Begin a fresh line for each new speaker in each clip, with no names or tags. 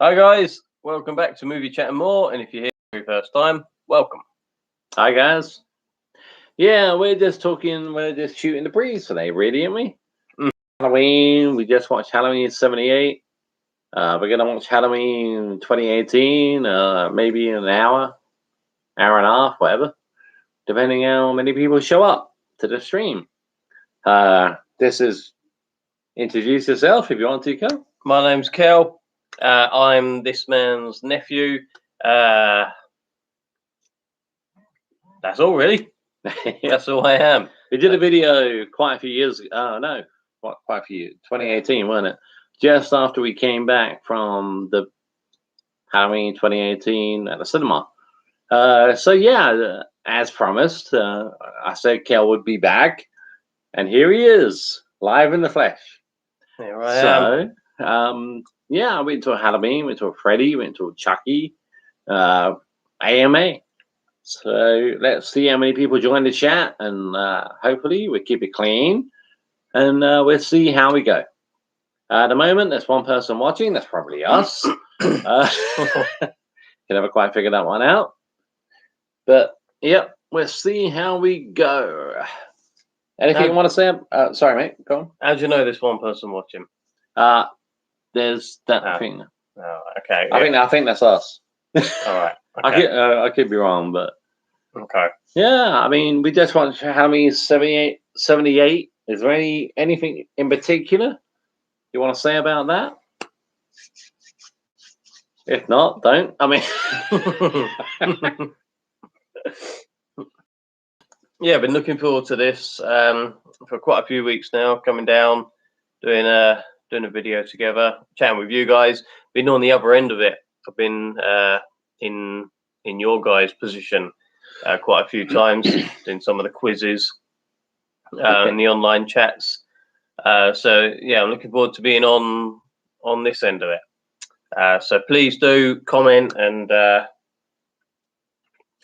Hi guys, welcome back to Movie Chat and More. And if you're here for your first time, welcome.
Hi guys. Yeah, we're just shooting the breeze today, really, aren't we?
Mm.
Halloween, we just watched Halloween 78. We're gonna watch Halloween 2018, maybe in an hour and a half, whatever, depending how many people show up to the stream. This is introduce yourself if you want to, Kel.
My name's Kel. I'm this man's nephew. That's all, really. That's all I am.
We did a video quite a few years ago. Oh, no, quite a few years. 2018, wasn't it? Just after we came back from the Halloween 2018 at the cinema. So yeah, as promised, I said Kel would be back, and here he is, live in the flesh.
Here I am.
So, yeah, I went to a Halloween, went to a Freddy, went to a Chucky, AMA. So let's see how many people join the chat, and hopefully we'll keep it clean, and we'll see how we go. At the moment, there's one person watching. That's probably us. Can never quite figure that one out. But yep, we'll see how we go. Anything you want to say? Sorry, mate. Go on.
How do you know there's one person watching?
There's that thing.
Oh, okay.
I think that's us.
All right. Okay.
I could be wrong, but
okay.
Yeah, I mean, we just watched Halloween 78. Is there anything in particular you want to say about that? If not, don't. I mean,
yeah, I've been looking forward to this for quite a few weeks now. Coming down, doing a video together, chatting with you guys. Been on the other end of it. I've been in your guys' position quite a few times, doing some of the quizzes and the online chats. So yeah, I'm looking forward to being on this end of it. So please do comment and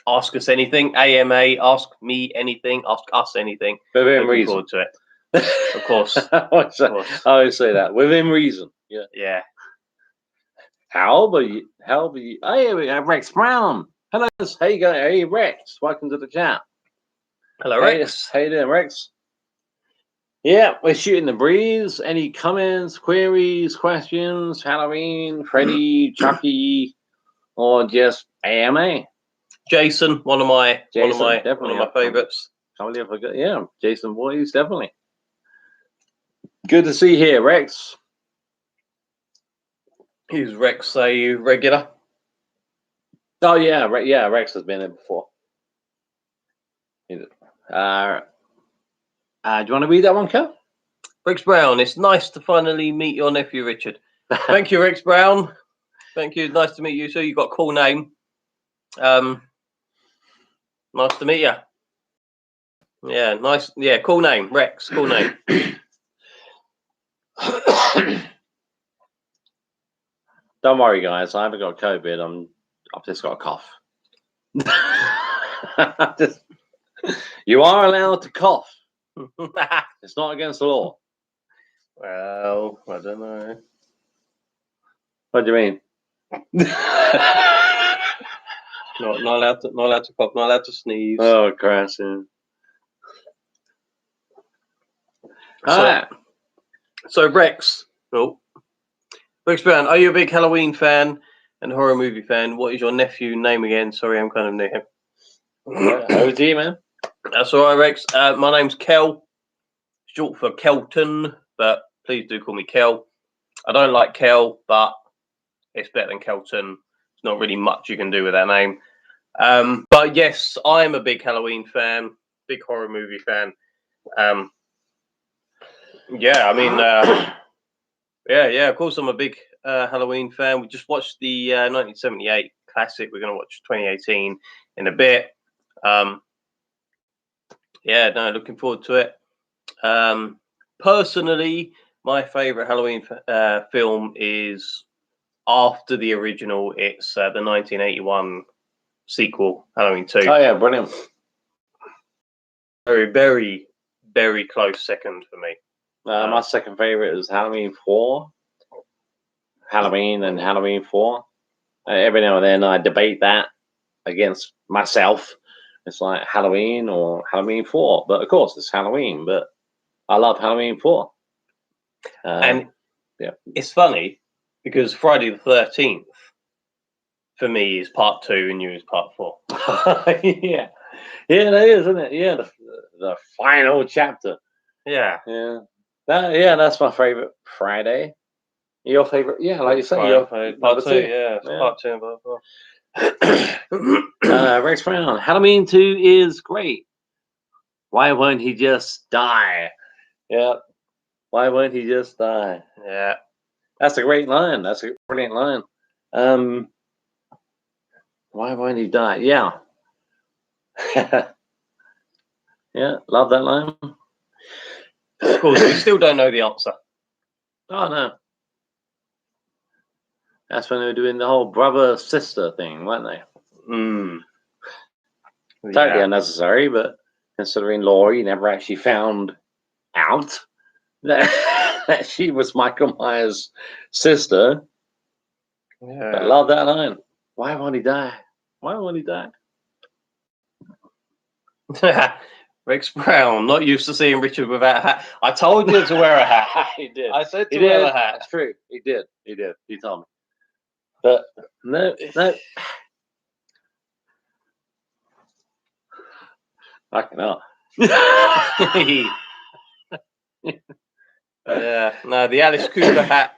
ask us anything. AMA, ask me anything, ask us anything.
Within
looking
reason.
Forward to it. Of course.
I always say that. Within reason. Yeah.
Yeah.
How old are you? Hey, we have Rex Brown. Hello. How you going? Hey, Rex. Welcome to the chat.
Hello, Rex.
How you doing, Rex? Yeah, we're shooting the breeze. Any comments, queries, questions? Halloween, Freddy, Chucky, or just AMA?
Jason, one of my favorites.
Somebody I forgot. Yeah, Jason Voorhees, definitely. Good to see you here, Rex.
Who's Rex a regular?
Oh yeah, Rex has been here before. Do you want to read that one, Kel?
Rex Brown, it's nice to finally meet your nephew, Richard. Thank you, Rex Brown. Thank you. Nice to meet you. So you've got a cool name. Nice to meet you. Yeah, nice. Yeah, cool name, Rex. Cool name.
Don't worry, guys. I haven't got COVID. I've just got a cough. You are allowed to cough. It's not against the law.
Well, I don't know.
What do you mean?
Not allowed to cough. Not allowed to sneeze.
Oh, Christ! Yeah.
So Rex. Oh, Rex Brown, are you a big Halloween fan and horror movie fan? What is your nephew name again? Sorry, I'm kind of new here.
OG, man.
That's all right, Rex. My name's Kel, short for Kelton, but please do call me Kel. I don't like Kel, but it's better than Kelton. There's not really much you can do with that name. But yes, I'm a big Halloween fan, big horror movie fan. Yeah, I mean, yeah, of course I'm a big Halloween fan. We just watched the 1978 classic. We're going to watch 2018 in a bit. Yeah, no, looking forward to it. Personally, my favorite Halloween film is after the original. It's the 1981 sequel, Halloween 2.
Oh yeah, brilliant.
Very, very, very close second for me.
My second favorite is Halloween 4. Halloween and Halloween 4. Every now and then I debate that against myself. It's like Halloween or Halloween 4, but of course it's Halloween. But I love Halloween 4.
And
yeah,
it's funny because Friday the 13th for me is part 2 and you is part 4.
yeah, that is, isn't it? Yeah, the final chapter.
Yeah,
that's my favorite Friday. Your favorite? Yeah, like you say, your
part 2. Yeah, part 2 and part 4.
Rex Brown, Halloween 2 is great. Why won't he just die? Yeah. Why won't he just die?
Yeah.
That's a great line. That's a brilliant line. Why won't he die? Yeah. Yeah, love that line.
Of course, we still don't know the answer.
Oh, no. That's when they were doing the whole brother-sister thing, weren't they? Totally unnecessary, but considering Laurie never actually found out that she was Michael Myers' sister.
Yeah.
But love that line. Why won't he die? Why won't he die?
Rex Brown, not used to seeing Richard without a hat. I told you to wear a hat.
He did.
I said to wear a hat.
That's true. He did. He told me. But no. Fucking hell.
Yeah. No, the Alice Cooper hat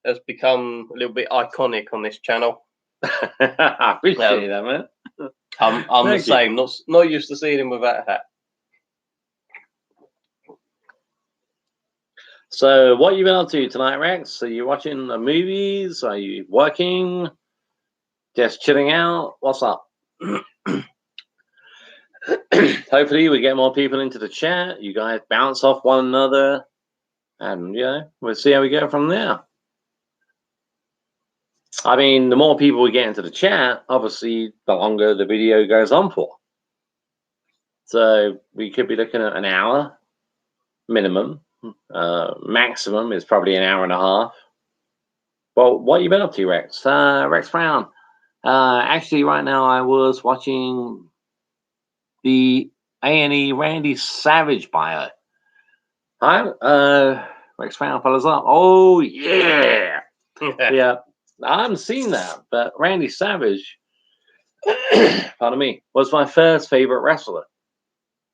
has become a little bit iconic on this channel.
I appreciate that, man.
I'm the same. Not used to seeing him without a hat.
So, what you been up to tonight, Rex? Are you watching the movies? Are you working? Just chilling out? What's up? Hopefully, we get more people into the chat. You guys bounce off one another, and we'll see how we go from there. I mean, the more people we get into the chat, obviously, the longer the video goes on for. So we could be looking at an hour minimum. Maximum is probably an hour and a half. Well, what you been up to, Rex? Rex Brown. Actually, right now I was watching the A&E Randy Savage bio. Hi, Rex Brown, fellas up. Oh yeah, yeah. I haven't seen that, but Randy Savage, pardon me, was my first favorite wrestler.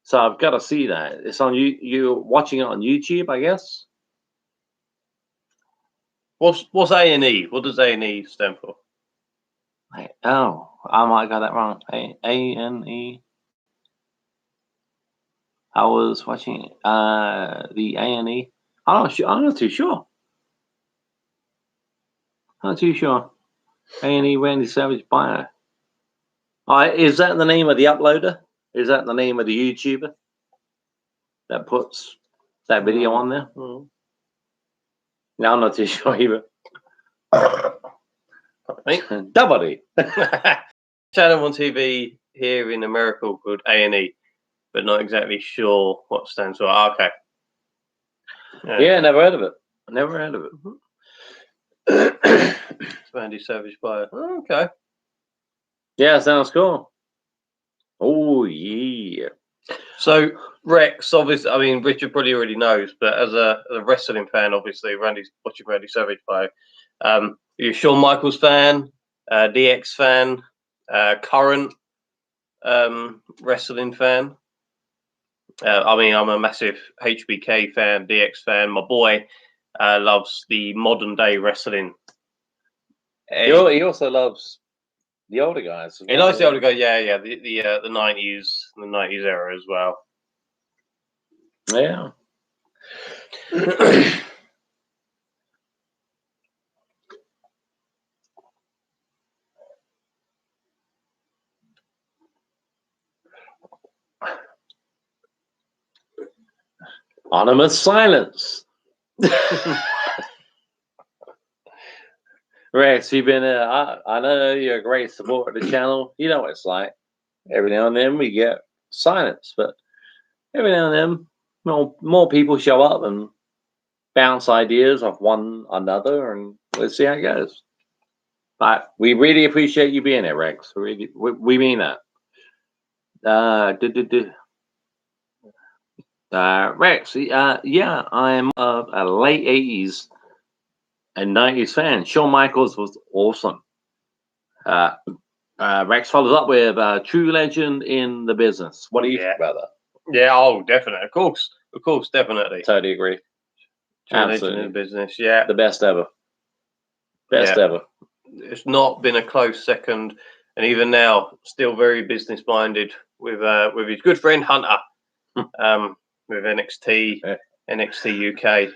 So I've got to see that. It's on you. You're watching it on YouTube, I guess.
What's A&E? What does A&E stand for?
Oh, I might have got that wrong. A&E. I was watching the A&E. I'm not too sure. Not too sure. A&E Randy Savage bio. Is that the name of the uploader? Is that the name of the YouTuber that puts that video on there? No, I'm not too sure either. Double
Channel on TV here in America called A&E, but not exactly sure what stands for. Okay.
Yeah, never heard of it. Never heard of
it. Randy Savage bio. Oh, okay.
Yeah, sounds cool. Oh yeah. So
Rex, obviously, I mean Richard probably already knows, but as a wrestling fan, obviously Randy's watching Randy Savage bio. Are you a Shawn Michaels fan? DX fan? Current wrestling fan? I mean, I'm a massive HBK fan, DX fan. My boy loves the modern day wrestling.
He also loves the older guys.
He likes the older guys, yeah. The 90s era as well.
Yeah. Anonymous silence. Rex, you've been. I know you're a great supporter of the channel. You know what it's like. Every now and then we get silence, but every now and then more people show up and bounce ideas off one another, and let's see how it goes. But we really appreciate you being there, Rex. We mean that. Rex, yeah, I'm a late 80s and 90s fan. Shawn Michaels was awesome. Rex follows up with true legend in the business. What do you think about that?
Yeah, oh, definitely. Of course, definitely.
Totally agree.
True legend
Absolutely.
in the business, yeah.
The best ever. Best ever.
It's not been a close second, and even now, still very business minded with his good friend Hunter, with NXT, NXT UK.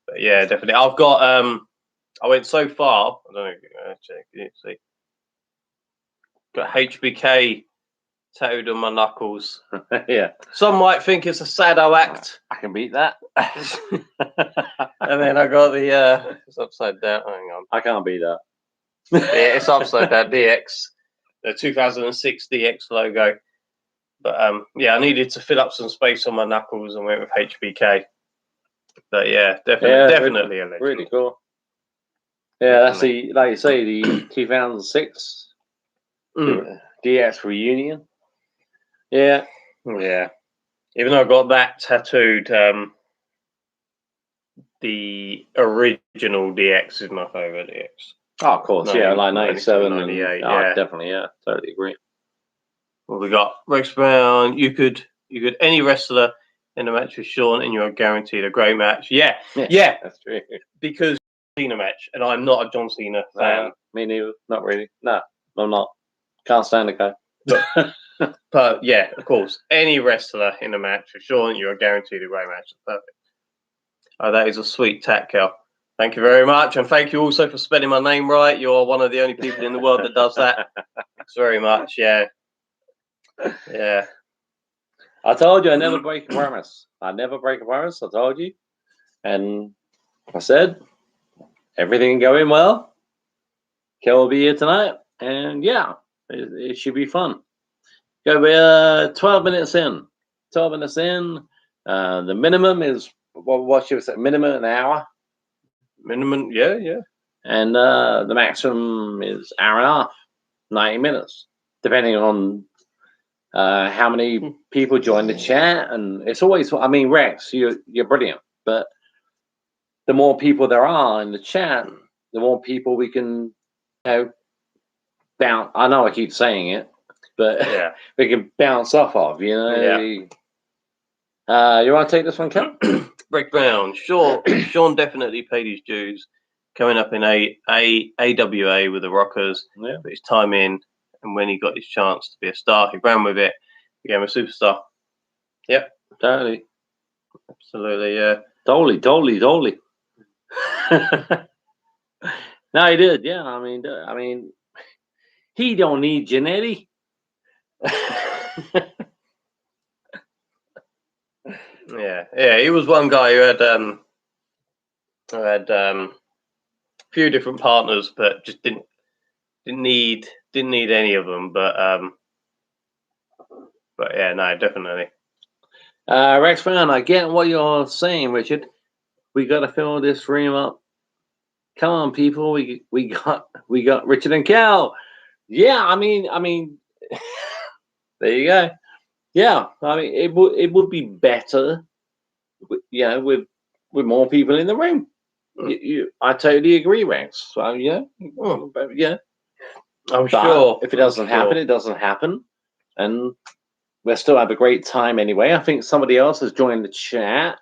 But yeah, definitely. I've got I went so far. I don't know. Can you see? Got HBK tattooed on my knuckles.
Yeah.
Some might think it's a sado act.
I can beat that.
And then I got the it's upside down. Hang on.
I can't beat that.
Yeah, it's upside down. DX, the 2006 DX logo. But yeah, I needed to fill up some space on my knuckles and went with HBK. But yeah, definitely a legend.
Really cool. Yeah, that's the, like you say, the 2006 DX reunion. Yeah.
Yeah. Even though I got that tattooed, the original DX is my favorite DX.
Oh, of course, yeah, like 97 and
98.
Yeah, definitely, yeah, totally agree.
Well, we got Rex Brown. You could any wrestler in a match with Shawn, and you're guaranteed a great match. Yeah,
that's true.
Because Cena match, and I'm not a John Cena fan.
Me neither. Not really. No, I'm not. Can't stand the guy.
But yeah, of course, any wrestler in a match with Shawn, you're guaranteed a great match. Perfect. Oh, that is a sweet tack, Cal. Thank you very much, and thank you also for spelling my name right. You're one of the only people in the world that does that. Thanks very much. Yeah. Yeah.
I told you I never break a promise. I never break a promise. I told you. And I said, everything going well. Kel will be here tonight. And yeah, it should be fun. Go, we're 12 minutes in. 12 minutes in. The minimum is, what should we say? Minimum an hour.
Minimum, yeah.
And the maximum is hour and a half, 90 minutes, depending on how many people join the chat. And it's always, I mean, Rex, you're brilliant, but the more people there are in the chat, the more people we can, bounce. I know I keep saying it, but
yeah,
we can bounce off of,
Yeah.
You want to take this one, Kel?
Break Brown. Shawn definitely paid his dues. Coming up in AWA with the Rockers, put his time in, and when he got his chance to be a star, he ran with it, became a superstar. Yep,
Totally,
absolutely, yeah,
totally. No, he did. Yeah, I mean, he don't need Jannetty.
yeah. He was one guy who had a few different partners, but just didn't need any of them. But yeah, no, definitely.
Rex Brown, I get what you're saying, Richard. We got to fill this room up. Come on, people. We got Richard and Cal. Yeah, I mean, there you go. Yeah, I mean, it would be better, with more people in the room. I totally agree, Rex. So yeah.
I'm sure
if it doesn't happen, it doesn't happen, and we'll still have a great time anyway. I think somebody else has joined the chat.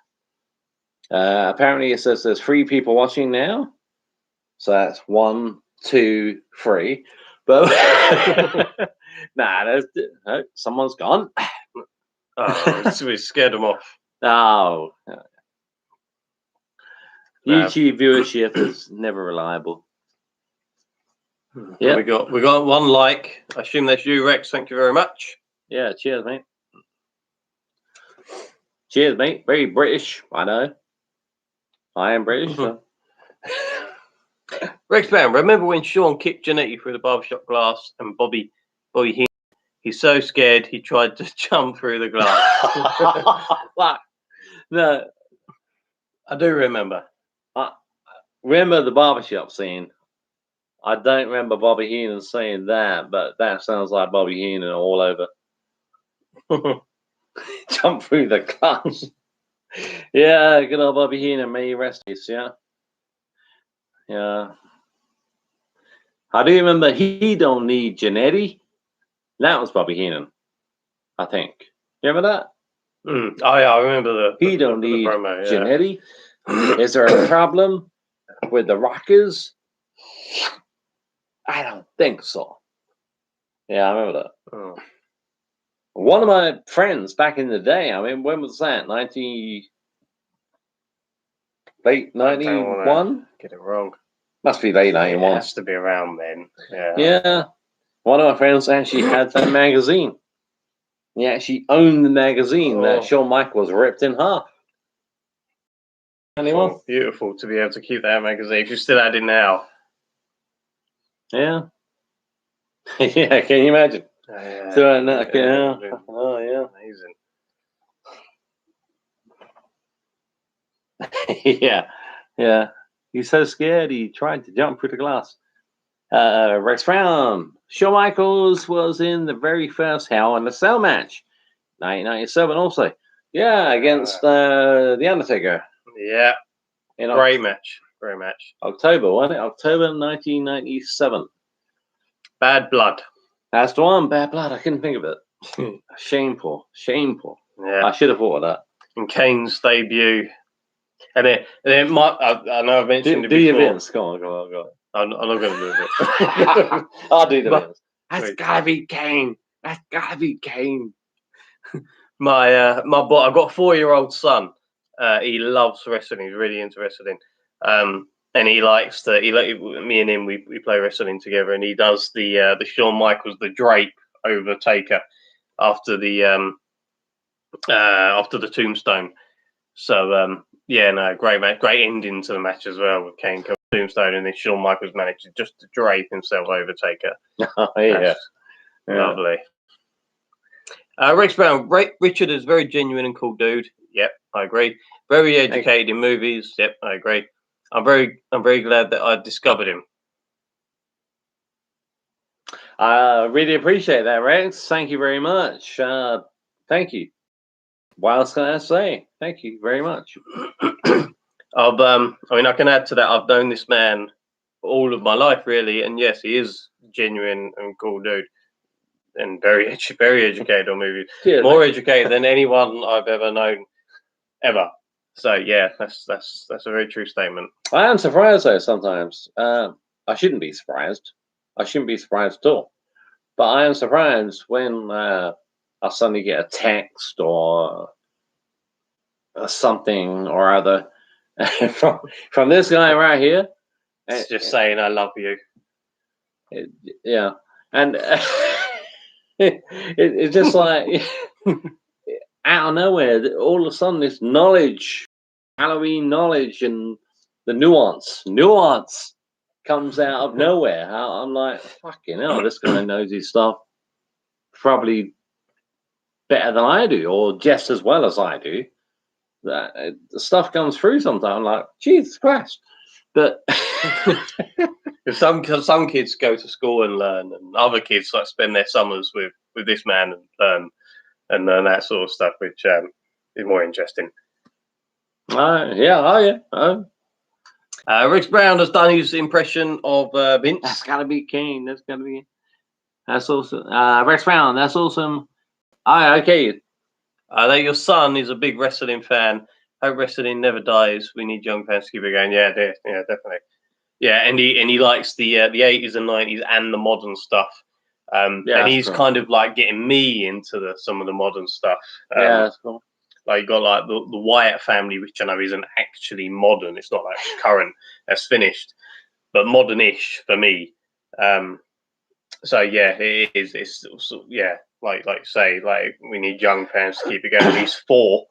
Apparently, it says there's 3 people watching now. So that's 1, 2, 3. But nah, someone's gone.
So we scared them off.
Oh, YouTube viewership is never reliable.
Yeah, we got 1 like. I assume that's you, Rex. Thank you very much.
Yeah, cheers, mate. Cheers, mate. Very British, I know. I am British. So.
Rex Brown, remember when Shawn kicked Jannetty through the barbershop glass and Bobby Heenan? He's so scared he tried to jump through the glass.
No,
I do remember.
remember the barbershop scene. I don't remember Bobby Heenan saying that, but that sounds like Bobby Heenan all over. Jump through the glass. Yeah, good old Bobby Heenan, may he rest peace, yeah. Yeah. I do remember He Don't Need Janetti. That was Bobby Heenan, I think. You remember that?
Oh yeah, I remember the
He Don't
the
Need
promo, yeah.
Janetti. Is there a problem with the Rockers? I don't think so. Yeah, I remember that.
Oh.
One of my friends back in the day, I mean, when was that? Late
I don't
91?
wanna get it wrong.
Must be late
It
91.
has to be around then. Yeah.
Yeah. One of my friends actually had that magazine. He actually owned the magazine that Shawn Michaels ripped in half. Anyone?
Oh, beautiful to be able to keep that magazine. If you still had it now.
Yeah. Yeah, can you imagine?
Yeah.
Doing that, yeah. Oh, yeah.
Amazing.
Yeah. Yeah. He's so scared he tried to jump through the glass. Rex Brown. Shawn Michaels was in the very first Hell in a Cell match. 1997 also. Yeah, against The Undertaker.
Yeah. Great match. Great match.
October, wasn't it? October 1997.
Bad Blood.
That's the one, Bad Blood. I couldn't think of it. Shameful. Shameful.
Yeah.
I should have thought of that.
And Kane's debut. And it might, I know I've mentioned it
do
before.
your Vince. Go on.
I'm not going to do it.
I'll do the Vince.
That's gotta be Kane. That's gotta be Kane. My boy, I've got a 4-year-old son. He loves wrestling. He's really into wrestling. And he likes to. Me and him. We play wrestling together. And he does the Shawn Michaels, the drape over Taker after the tombstone. So yeah, no, great match, great ending to the match as well with Kane coming tombstone, and then Shawn Michaels managed just to drape himself over Taker.
Oh, yeah.
Lovely. Rex Brown, Richard is a very genuine and cool dude. Yep, I agree. Very educated in movies. Yep, I agree. I'm very glad that I discovered him.
I really appreciate that, Rex. Thank you very much. Thank you. What else can I say? Thank you very much.
I mean, I can add to that. I've known this man all of my life, really, and yes, he is genuine and cool dude, and very educated on movies. Yeah, more educated than anyone I've ever known, ever. So yeah, that's a very true statement.
I am surprised though sometimes. I shouldn't be surprised. I shouldn't be surprised at all. But I am surprised when I suddenly get a text or something or other from this guy right here.
It's just saying I love you.
Yeah, and it's just like out of nowhere, all of a sudden this knowledge, Halloween knowledge, and the nuance comes out of nowhere. I'm like, fucking hell, this guy knows his stuff probably better than I do, or just as well as I do. The stuff comes through sometimes. I'm like, Jesus Christ. But
some kids go to school and learn, and other kids like spend their summers with this man and learn that sort of stuff, which is more interesting.
Yeah.
Rex Brown has done his impression of Vince.
That's gotta be Kane. That's awesome. Rex Brown, that's awesome. Okay.
That your son is a big wrestling fan. Hope wrestling never dies. We need young fans to keep it going. Yeah, definitely. Yeah, and he likes the 80s and 90s and the modern stuff. And he's cool. Kind of like getting me into some of the modern stuff.
Yeah, that's cool.
Like you got like the Wyatt family, which I know isn't actually modern. It's not like current. That's finished, but modern-ish for me. So yeah, it is. It's yeah, like you say, like we need young fans to keep it going. He's 4.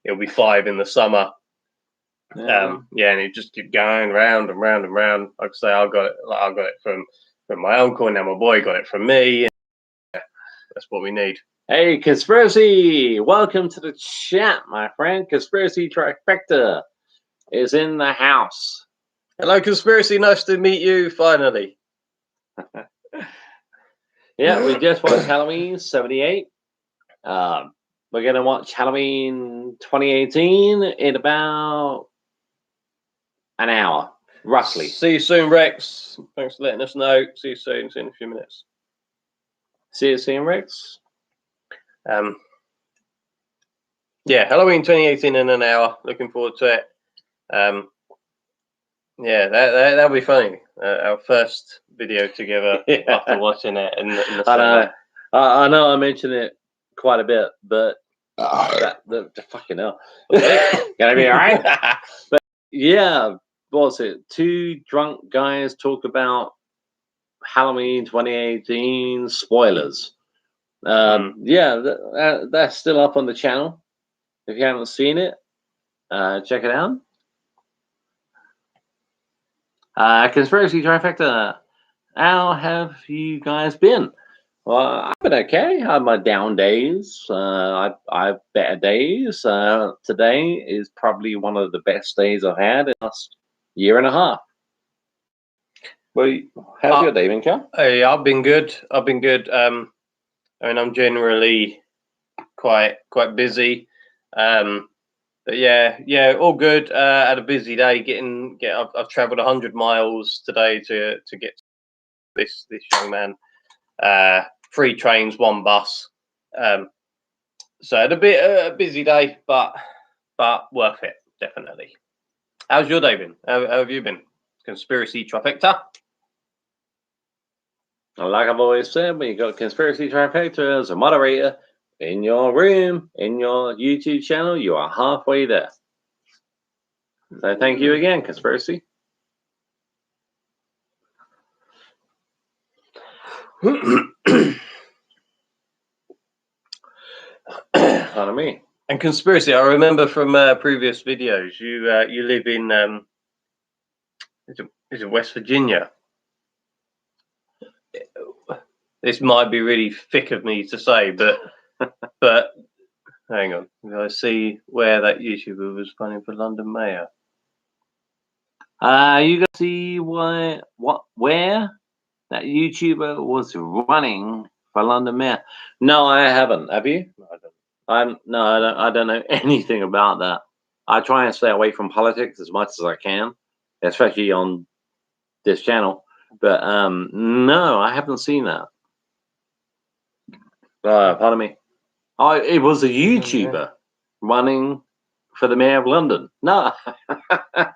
It'll be 5 in the summer. Yeah, and it just keep going round and round and round. Like I say, I got it from my uncle, and now my boy got it from me. And yeah, that's what we need.
Hey, Conspiracy! Welcome to the chat, my friend. Conspiracy Trifecta is in the house.
Hello, Conspiracy. Nice to meet you finally.
Yeah, we just watched Halloween 78. We're going to watch Halloween 2018 in about an hour, roughly.
See you soon, Rex. Thanks for letting us know. See you soon. See you in a few minutes.
See you soon, Rex.
Yeah, Halloween 2018 in an hour. Looking forward to it. Yeah, that'll be funny. Our first video together after watching it in the summer.
I know I mentioned it quite a bit, but the fucking hell. Gonna be all right. But yeah, what was it? Two drunk guys talk about Halloween 2018 spoilers. Yeah, that's still up on the channel. If you haven't seen it, check it out. Conspiracy Trifecta. How have you guys been? Well, I've been okay. I have my down days. I've better days. Today is probably one of the best days I've had in the last year and a half. Well, how's your day been, Cal?
Hey, I've been good. I mean, I'm generally quite busy. But yeah, all good. Had a busy day. I've travelled 100 miles today to get this young man. 3 trains, 1 bus. So had a busy day, but worth it, definitely. How's your day been? How have you been? Conspiracy Trifecta.
Like I've always said, when you got Conspiracy Trifecta as a moderator in your room, in your YouTube channel, you are halfway there. So thank you again, Conspiracy. Pardon me.
And Conspiracy, I remember from previous videos, you live in is it West Virginia? This might be really thick of me to say, but hang on, I see where that YouTuber was running for London Mayor.
You guys see where that YouTuber was running for London Mayor? No, I haven't. Have you?
No,
I don't know anything about that. I try and stay away from politics as much as I can, especially on this channel. But no, I haven't seen that. Pardon me. Oh, it was a YouTuber running for the mayor of London. No, a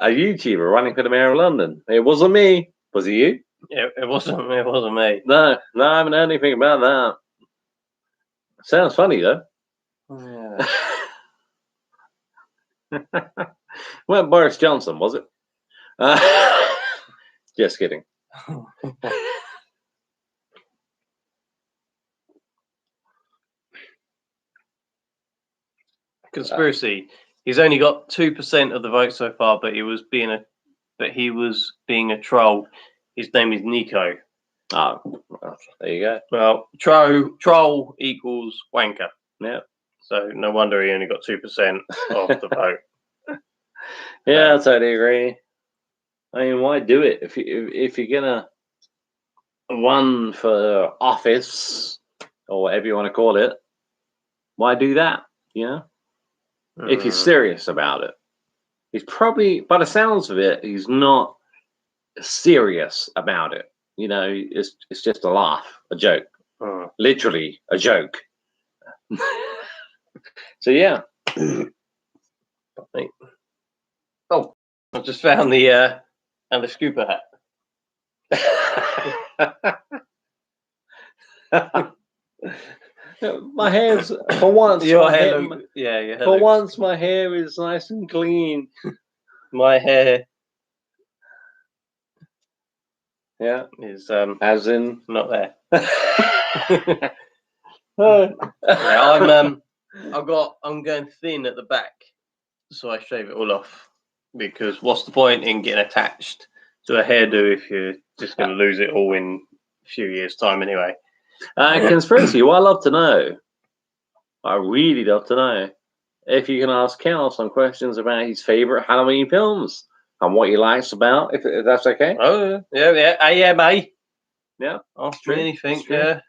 YouTuber running for the mayor of London. It wasn't me. Was it you?
It wasn't me.
No, I haven't heard anything about that. Sounds funny though.
Yeah.
Well, Boris Johnson, was it? Just kidding.
Conspiracy. He's only got 2% of the vote so far, but he was being a troll. His name is Nico.
Oh, well, there you go.
Well, troll equals wanker.
Yeah.
So no wonder he only got 2% of the vote.
Yeah, I totally agree. I mean, why do it if you're gonna run for office or whatever you want to call it? Why do that? You know, if you're serious about it, he's probably, by the sounds of it, he's not serious about it. You know, it's just a laugh, a joke, literally a joke. So yeah.
Oh, I just found the scooper hat.
My hair's for once.
Your hair,
once my hair is nice and clean.
My hair,
yeah,
is
as in
not there.
Yeah,
I'm going thin at the back, so I shave it all off. Because what's the point in getting attached to a hairdo if you're just going to lose it all in a few years' time anyway?
Conspiracy, what I'd love to know, I really love to know, if you can ask Cal some questions about his favorite Halloween films. and what he likes about, if that's okay.
Oh yeah, AMA.
Yeah,
Ask
true,
me anything.
that's true.
Yeah.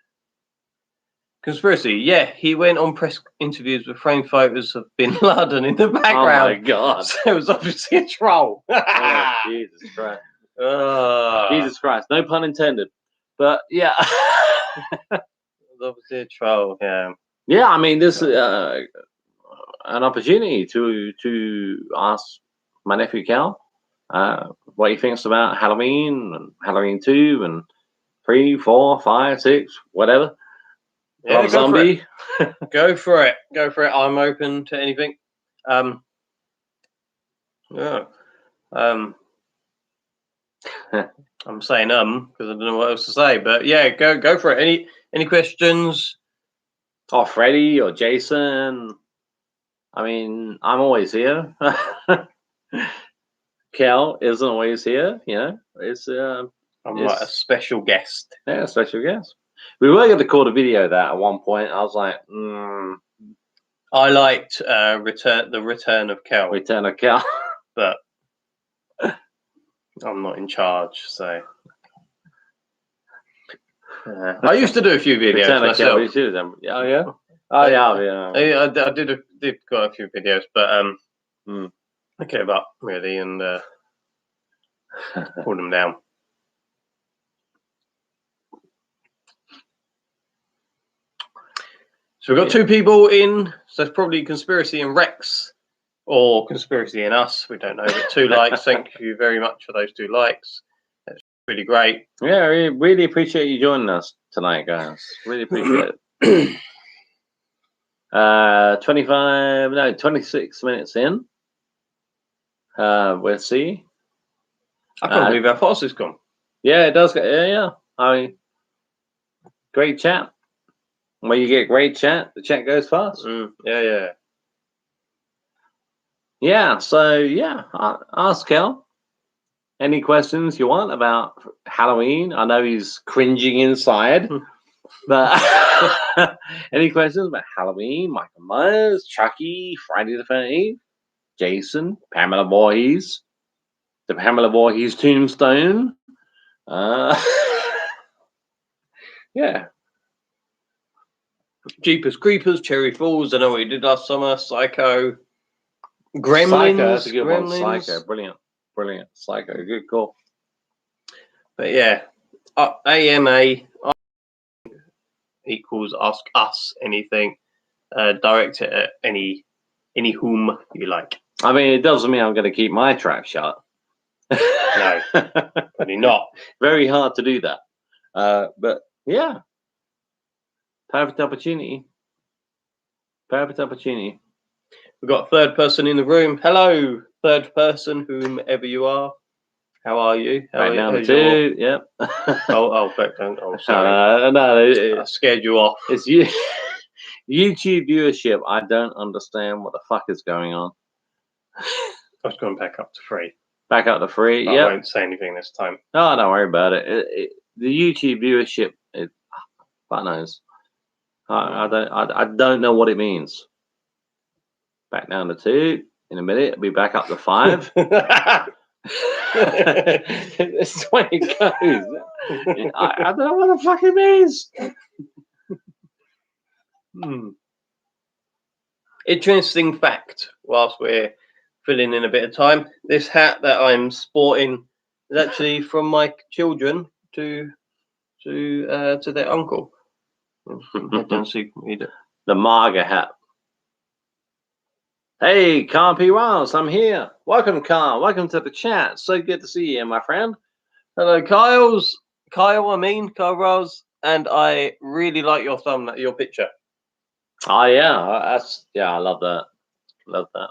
Conspiracy. Yeah, he went on press interviews with framed photos of Bin Laden in the
Oh my
background.
God.
So it was obviously a troll.
Oh, Jesus Christ.
Ah,
Jesus Christ. No pun intended. But yeah.
it was obviously a troll. Yeah.
Yeah, I mean, this is an opportunity to ask my nephew Cal what he thinks about Halloween and Halloween 2 and 3, 4, 5, 6, whatever.
Yeah,
Rob Zombie.
Go for it. Go for it. I'm open to anything. Yeah. I'm saying because I don't know what else to say. But yeah, go for it. Any questions?
Or Freddy or Jason. I mean, I'm always here. Kel isn't always here, you know.
I'm like a special guest.
Yeah, special guest. We were going to call the video that at one point. I was like,
I liked the return of Kel,
Return of Kel.
but I'm not in charge, so I used to do a few videos
Return of
myself.
Kel. You should have done. Oh yeah. Oh yeah.
I did quite a few videos, but I gave up really and pulled them down. So we've got two people in, so it's probably Conspiracy and Rex, or Conspiracy and us. We don't know, but 2 likes. Thank you very much for those 2 likes. That's really great.
Yeah, we really appreciate you joining us tonight, guys. Really appreciate it. 26 minutes in. We'll see.
I can't believe how fast it's gone.
Yeah, it does. Yeah. I mean, great chat. When you get great chat, the chat goes fast. Yeah. So yeah, ask Kel any questions you want about Halloween. I know he's cringing inside, but any questions about Halloween, Michael Myers, Chucky, Friday the 13th, Jason, Pamela Voorhees, the Pamela Voorhees tombstone. Yeah.
Jeepers Creepers, Cherry Falls. I know what you did last summer. Psycho, Gremlins.
Psycho, that's a good one.
Gremlins.
Psycho, brilliant. Psycho, good call.
But yeah, AMA equals ask us anything. Direct it at any whom you like.
I mean, it doesn't mean I'm going to keep my trap shut.
No, probably not.
Very hard to do that. But yeah, perfect opportunity. Perfect opportunity.
We've got a third person in the room. Hello, third person, whomever you are. How are you?
Right now, two. Yep.
Oh, sorry.
No,
I scared you off.
It's you. YouTube viewership. I don't understand what the fuck is going on.
I was going back up to 3.
Back up to 3.
I won't say anything this time.
No, don't worry about it. The YouTube viewership, fuck knows. I don't know what it means. Back down to 2 in a minute. I'll be back up to 5. This is where it goes. I don't know what the fuck it means.
Interesting fact. Whilst we're filling in a bit of time, this hat that I'm sporting is actually from my children to their uncle.
The MAGA hat. Hey, Khan P. Wiles, I'm here. Welcome, Khan. Welcome to the chat. So good to see you, my friend.
Hello, Kyle Wiles, and I really like your thumbnail, your picture.
Oh yeah, I love that. Love that.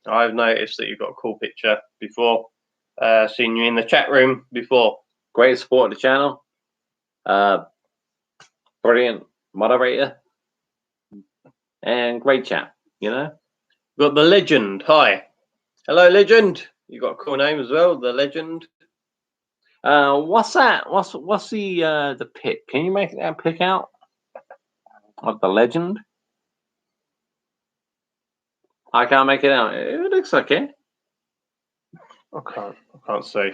I've noticed that you've got a cool picture before. Seen you in the chat room before.
Great support of the channel. Brilliant moderator. And great chat, you know.
Got the Legend. Hi. Hello, Legend. You got a cool name as well, the Legend.
What's that? What's the pic? Can you make that pic out of the Legend? I can't make it out. It looks okay.
I can't see.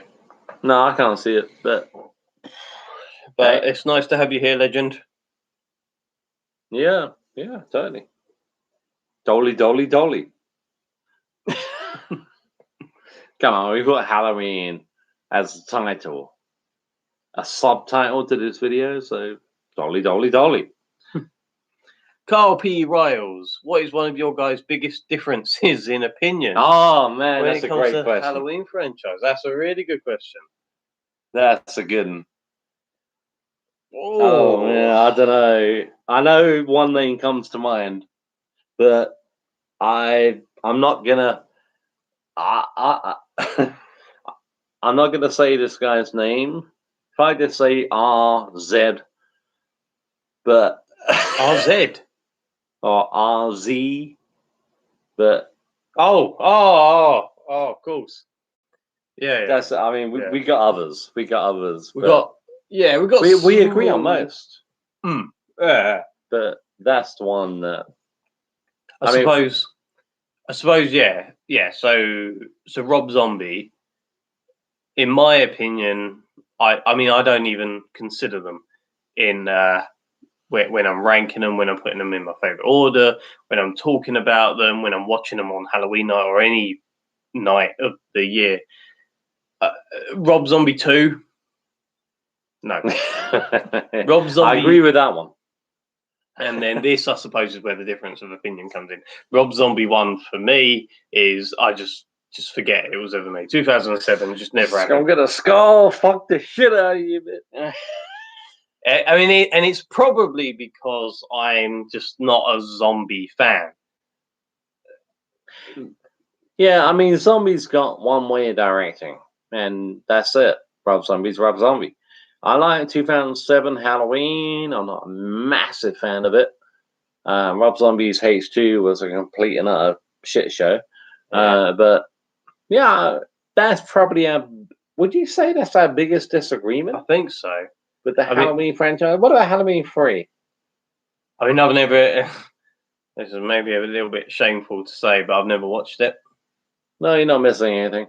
No, I can't see it, but
But it's nice to have you here, legend.
yeah, totally. Dolly. Come on, we've got Halloween as the title, a subtitle to this video, so Dolly.
Carl P. Riles, what is one of your guys' biggest differences in opinion
Oh man,
when
that's
it
a
comes
great
to
question.
Halloween franchise? That's a really good question.
That's a good one.
Oh,
yeah, I don't know. I know one name comes to mind, but I'm not gonna. I'm not gonna say this guy's name. If I just say RZ, but
RZ.
or RZ, but
Oh, of course. Yeah.
that's. I mean, we got others. We got others.
We got
we agree on
small-
most.
Yeah.
But that's the one that
I suppose, yeah. So Rob Zombie, in my opinion, I mean, I don't even consider them in when I'm ranking them, when I'm putting them in my favorite order, when I'm talking about them, when I'm watching them on Halloween night or any night of the year. Rob Zombie 2, no. Rob Zombie.
I agree with that one.
And then this, I suppose, is where the difference of opinion comes in. Rob Zombie 1 for me is I just forget it was ever made. 2007, just never happened.
I'm gonna skull fuck the shit out of you, man.
I mean, and it's probably because I'm just not a zombie fan.
Yeah, I mean, Zombie's got one way of directing, and that's it. Rob Zombie's Rob Zombie. I like 2007 Halloween. I'm not a massive fan of it. Rob Zombie's H2 was a complete and utter shit show.
Yeah.
But yeah, that's probably our. Would you say that's our biggest disagreement
I think so.
with the Halloween franchise? What about Halloween 3?
I mean, I've never. This is maybe a little bit shameful to say, but I've never watched it.
No, you're not missing anything.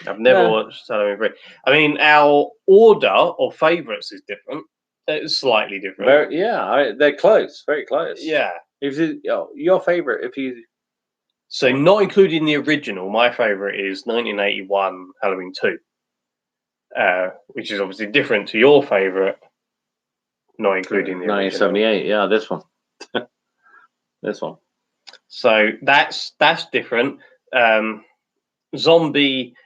I've never watched Halloween 3. I mean, our order of favourites is different. It's slightly different.
They're close, very close.
Yeah.
If your favorite, if you
So, not including the original, my favourite is 1981 Halloween 2, which is obviously different to your favourite, not including the original.
1978, yeah, this one. This one.
So that's different. Zombie,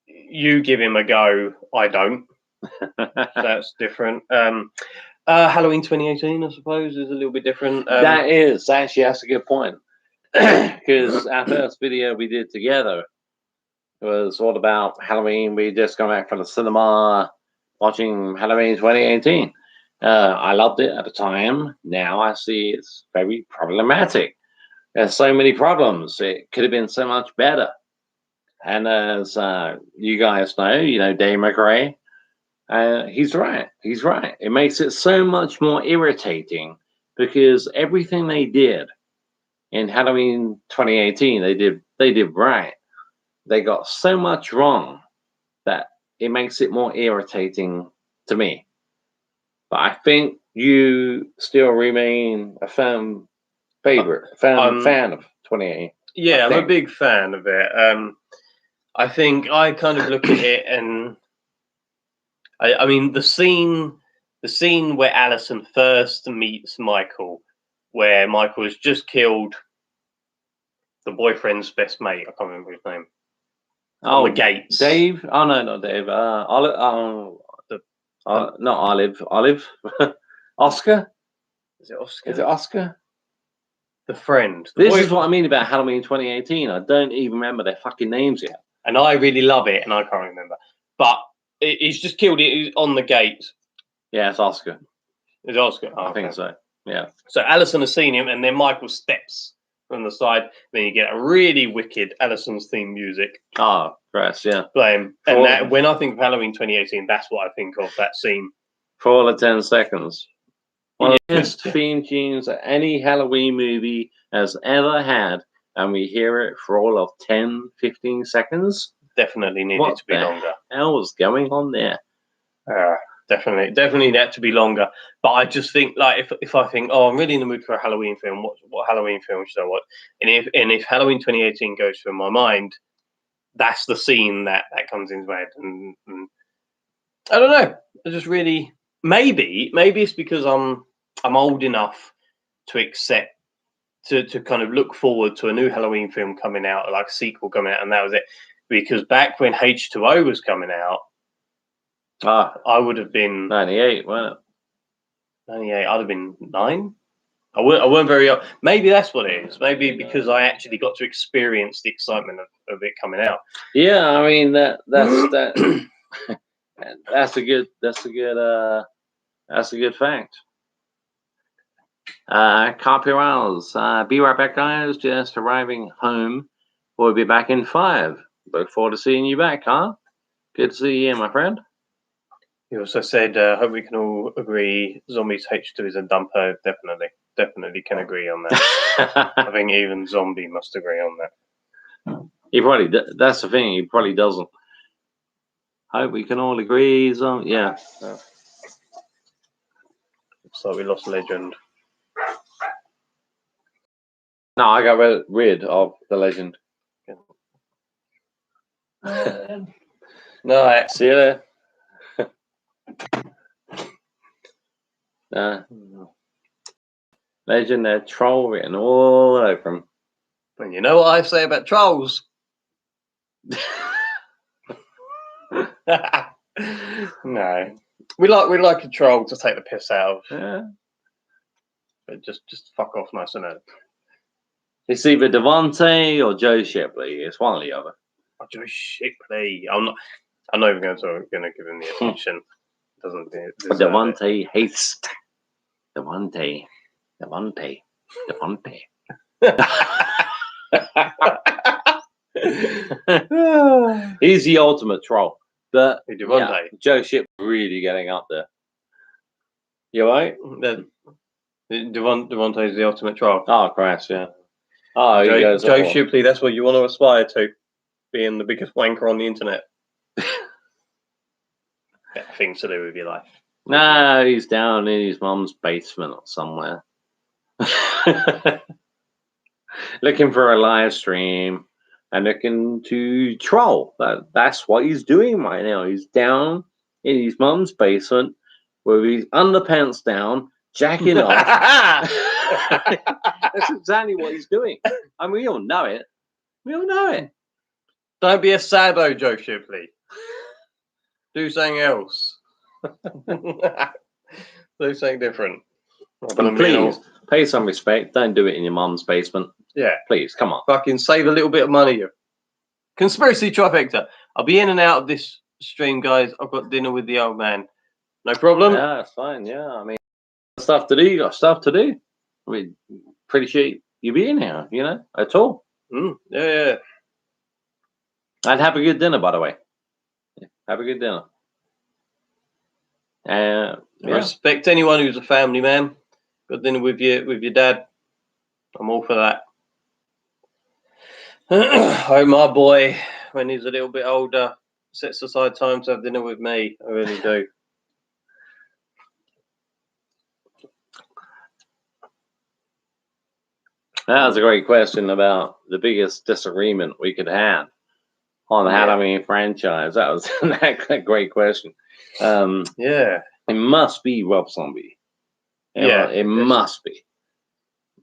you give him a go, I don't. That's different. Halloween 2018, I suppose, is a little bit different.
That's a good point. Because our first video we did together was all about Halloween. We just got back from the cinema watching Halloween 2018. I loved it at the time. Now I see it's very problematic. There's so many problems. It could have been so much better. And as you guys know, Dave McRae, he's right. He's right. It makes it so much more irritating because everything they did in Halloween 2018, they did right. They got so much wrong that it makes it more irritating to me. But I think you still remain a fan of 2018.
Yeah, I'm a big fan of it. I think I kind of look at it, and I mean the scene where Allison first meets Michael, where Michael has just killed the boyfriend's best mate. I can't remember his name. On the gates.
Dave? Oh no, not Dave. not Olive. Olive. Oscar.
Is it Oscar?
Is it Oscar?
The friend.
This is what I mean about Halloween 2018. I don't even remember their fucking names yet.
And I really love it, and I can't remember. But he's just killed it on the gates.
Yeah, it's Oscar.
It's Oscar. Oh,
I think so. Yeah.
So Allison has seen him, and then Michael steps from the side. Then you get a really wicked Allison's theme music.
Oh, Christ, yeah.
Playing. And when I think of Halloween 2018, that's what I think of, that scene.
For all of 10 seconds. One of the best theme tunes that any Halloween movie has ever had. and we hear it for all of 10, 15 seconds.
Definitely needed
What
to be
the
longer.
hell was going on there?
Definitely need to be longer. But I just think, like, if I think, oh, I'm really in the mood for a Halloween film, what Halloween film should I watch? And if Halloween 2018 goes through my mind, that's the scene that comes into my head. And I don't know. I just really maybe it's because I'm old enough to accept to kind of look forward to a new Halloween film coming out, like a sequel coming out, and that was it. Because back when H2O was coming out, I would have been
98, wasn't it?
98. I'd have been 9. I weren't very young. Maybe that's what it is. Maybe because I actually got to experience the excitement of it coming out.
Yeah, I mean that's that's a good fact. Copy Wells, be right back, guys. Just arriving home. We'll be back in 5. Look forward to seeing you back, huh? Good to see you, my friend.
He also said, hope we can all agree Zombies H2 is a dumper. Definitely can agree on that. I think even Zombie must agree on that.
He probably, that's the thing, he probably doesn't. Hope we can all agree. Yeah.
So we lost Legend.
No, I got rid of the Legend.
No,
see you there. Legend, they're troll written all over him.
And you know what I say about trolls? No, we like a troll to take the piss out of.
Yeah.
But just fuck off, nice and early.
It's either Devontae or Joe Shipley. It's one or the other.
Oh, Joe Shipley. I'm not even going to give him the attention. Doesn't
Devontae hates Devontae. He's the ultimate troll. But yeah, Joe Shipley really getting up there. You right?
Devontae's the ultimate troll.
Oh, Christ, yeah. Oh,
Joe Shipley, that's what you want to aspire to, being the biggest wanker on the internet. Things to do with your life.
No, he's down in his mum's basement or somewhere. Looking for a live stream and looking to troll. That's what he's doing right now. He's down in his mum's basement with his underpants down, jacking off. That's exactly what he's doing. I mean, we all know it.
Don't be a sado, Joe Shipley. Do something else. Do something different.
And please, pay some respect. Don't do it in your mum's basement.
Yeah.
Please, come on.
Fucking save a little bit of money. Conspiracy trifecta. I'll be in and out of this stream, guys. I've got dinner with the old man. No problem.
Yeah, that's fine. Yeah, I mean, stuff to do. You got stuff to do. I mean, appreciate you being here, at all.
Yeah.
I'd have a good dinner, by the way. Have a good dinner.
Respect anyone who's a family man. Got dinner with your dad. I'm all for that. I hope my boy, when he's a little bit older, sets aside time to have dinner with me. I really do.
That was a great question about the biggest disagreement we could have on the Halloween franchise. That was a great question.
Yeah.
It must be Rob Zombie. It must be.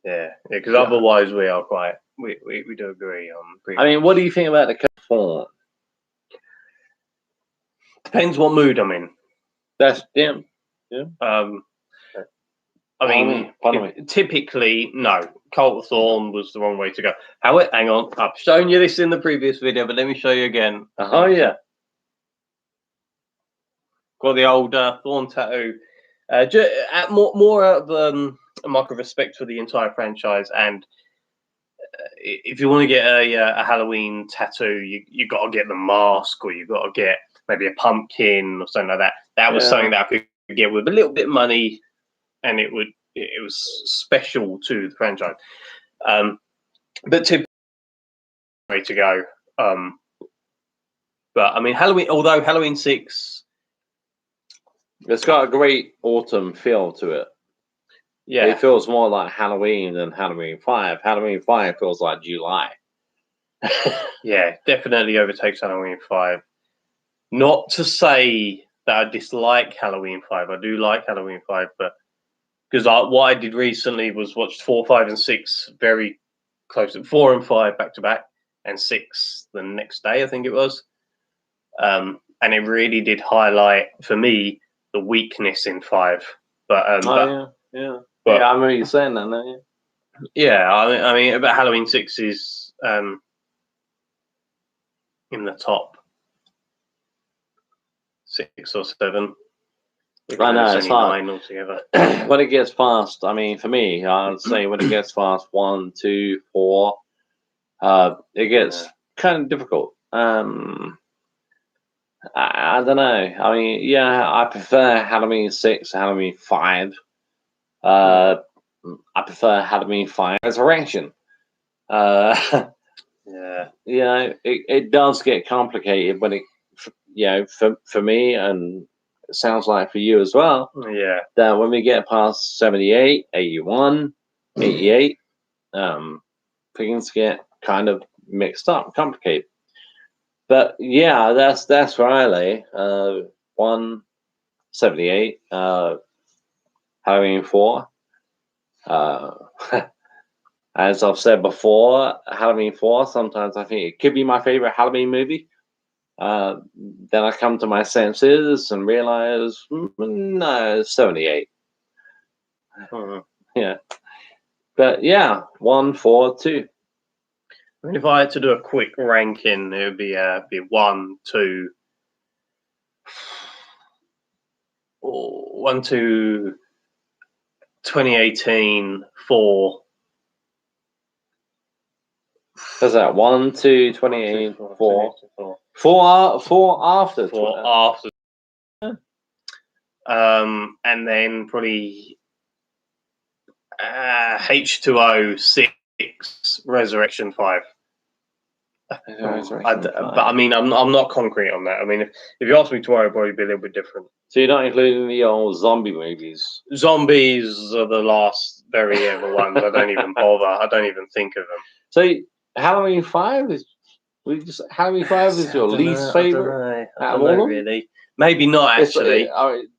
Yeah, because otherwise we are quite. We do agree on.
I mean, what do you think about the form?
Depends what mood I'm in.
That's yeah.
I mean, typically, no. Colt Thorne was the wrong way to go. Hang on. I've shown you this in the previous video, but let me show you again.
Oh, yeah.
Got the old Thorne tattoo. More of a mark of respect for the entire franchise. And if you want to get a Halloween tattoo, you got to get the mask, or you got to get maybe a pumpkin or something like that. That was something that I could get with a little bit of money, and it was special to the franchise. But way to go. But I mean, although Halloween 6,
it's got a great autumn feel to it.
yeah,
It feels more like Halloween than Halloween 5. Halloween 5 feels like July.
yeah, definitely overtakes Halloween 5. Not to say that I dislike Halloween 5. I do like Halloween 5, but because what I did recently was watch 4, 5, and 6 very close. 4 and 5 back to back, and 6 the next day, I think it was. And it really did highlight for me the weakness in 5. But
Yeah,
but
I remember you saying that, don't you?
yeah, I mean, but Halloween 6 is in the top 6 or 7.
I know, it's hard.
9 altogether.
When it gets past, I mean, for me, I'd say when it gets past 1, 2, 4, it gets kind of difficult. I don't know. I mean, yeah, I prefer Halloween 6, Halloween 5. I prefer Halloween 5 Resurrection.
Yeah.
You know, it does get complicated when it, you know, for me, and it sounds like for you as well,
Yeah.
that when we get past 78, 81, 88, things get kind of mixed up, complicated. But yeah, that's where I lay. 178, Halloween 4. As I've said before, Halloween 4, sometimes I think it could be my favorite Halloween movie. Then I come to my senses and realize, no, it's 78. Yeah. But yeah, 1, 4, 2.
I mean, if I had to do a quick ranking, it would be 1, 2, 1, 2, 2018, 4.
What's that? 1, 2, 28, 4. 4 after.
4 after. And then probably H2O 6, Resurrection 5. But I mean, I'm not concrete on that. I mean, if you ask me tomorrow, it'll probably be a little bit different.
So you're not including the old zombie movies?
Zombies are the last very ever ones. I don't even bother. I don't even think of them.
So Halloween 5 is Halloween 5 is your least favorite?
I don't know really. Maybe not actually.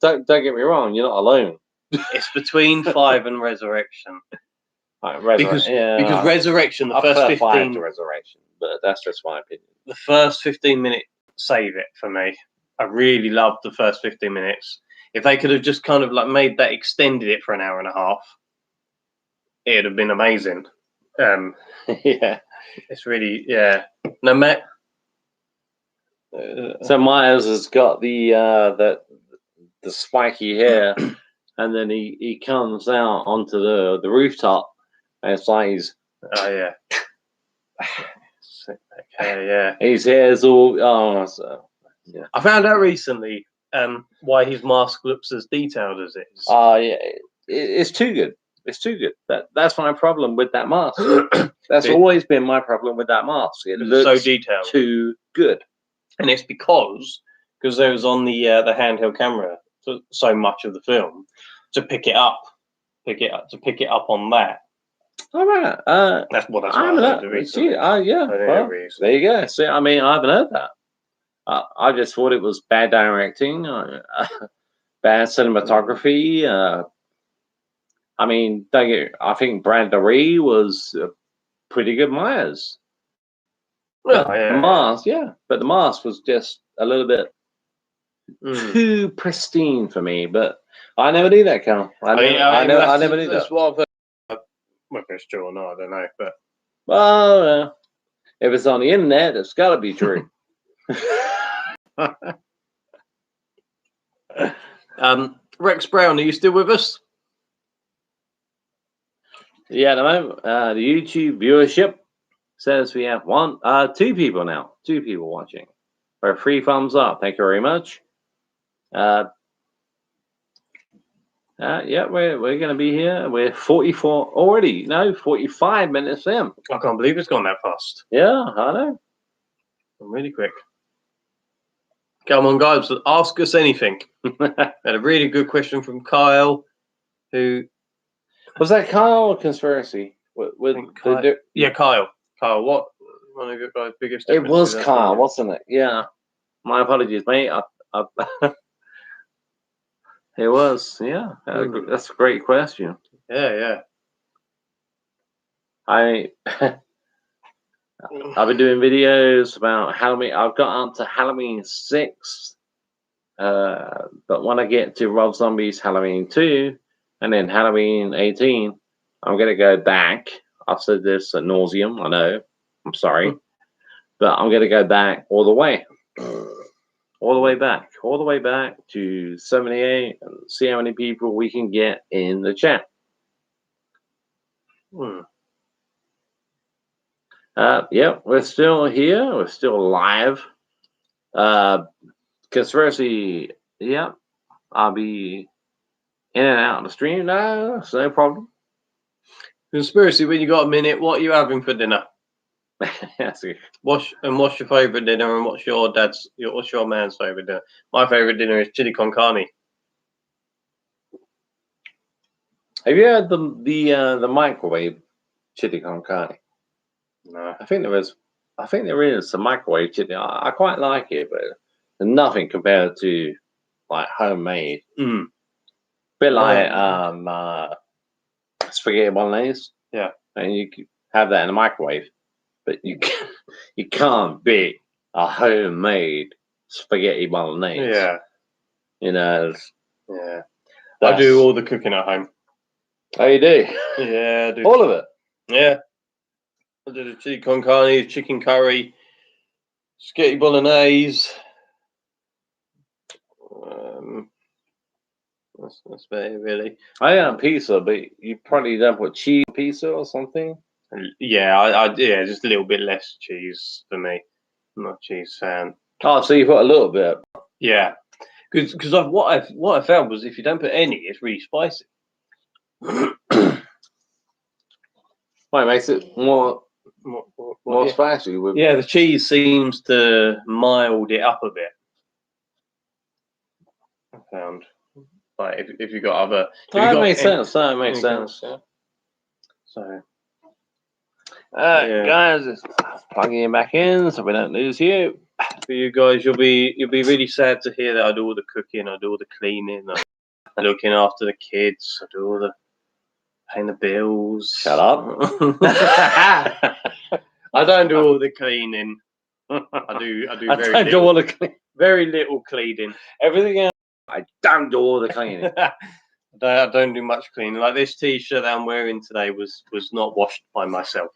Don't get me wrong. You're not alone.
It's between 5 and Resurrection.
Right,
because Resurrection, the first 15
5 to Resurrection, but that's just my opinion.
The first 15 minutes save it for me. I really loved the first 15 minutes. If they could have just kind of like made that, extended it for an hour and a half, it'd have been amazing.
Yeah,
it's really No, Matt.
So Myers has got the spiky hair, and then he comes out onto the rooftop, and it's like he's
okay, yeah.
His hair's all yeah.
I found out recently why his mask looks as detailed as it is.
Yeah, it's too good. It's too good. That's my problem with that mask. That's always been my problem with that mask. It looks
so detailed,
too good,
and it's because there was on the handheld camera for so much of the film to pick it up on that.
All right.
That's what
I haven't heard. Yeah. Well, there you go. See, I mean, I haven't heard that. I just thought it was bad directing, bad cinematography. I mean, I think Brad Dourif was pretty good Myers. But the mask was just a little bit too pristine for me. But I never knew that, Cal. I never knew that.
That's what I've heard. Whether it's true or not, I don't know. But
well, if it's on the internet, it's got to be true.
Rex Brown, are you still with us?
Yeah, at the moment, the YouTube viewership says we have 2 people now. 2 people watching. For 3 thumbs up. Thank you very much. Yeah, we're going to be here. We're 44 already. No, 45 minutes in.
I can't believe it's gone that fast.
Yeah, I know.
I'm really quick. Come on, guys, ask us anything. Had a really good question from Kyle, who
was that Kyle or Conspiracy?
Yeah, Kyle. Kyle, what one of your guys' biggest?
It was
differences
Kyle, wasn't it? Yeah. My apologies, mate. It was. Yeah, that's a great question.
Yeah.
I've been doing videos about Halloween. I've got up to Halloween 6. But when I get to Rob Zombie's Halloween 2 and then Halloween 18, I'm going to go back. I've said this ad nauseum, I know. I'm sorry. But I'm going to go back all the way. All the way back to 78 and see how many people we can get in the chat. Yeah, we're still here. We're still live. Conspiracy, yeah. I'll be in and out of the stream. No, it's no problem.
Conspiracy, when you got a minute, what are you having for dinner? What's your favourite dinner, and what's your man's favourite dinner? My favourite dinner is chili con carne.
Have you had the microwave chili con carne?
No.
I think there is some microwave chili. I quite like it, but nothing compared to like homemade. Bit like spaghetti bolognese.
Yeah,
and you can have that in the microwave, but you can't beat a homemade spaghetti bolognese.
Yeah,
yeah.
I do all the cooking at home.
Oh, you do?
Yeah, I do.
All of it?
Yeah. I do the chili con carne, chicken curry, spaghetti bolognese. That's about it, really.
I am pizza, but you probably don't put cheese pizza or something.
Yeah, yeah, just a little bit less cheese for me. I'm not a cheese fan.
Oh, so you put a little bit?
Yeah, because what I found was if you don't put any, it's really spicy.
Well, it makes it more spicy.
Yeah, the cheese seems to mild it up a bit. I found, like, if you got other,
that makes sense. That makes sense. Yeah.
So,
guys, just plugging it back in so we don't lose you.
For you guys, you'll be really sad to hear that I do all the cooking, I do all the cleaning, I'm looking after the kids, I do all the paying the bills.
Shut up.
I don't do all the cleaning. I do very little cleaning.
Everything else, I don't do all the cleaning.
I don't do much cleaning. Like this t-shirt that I'm wearing today was not washed by myself.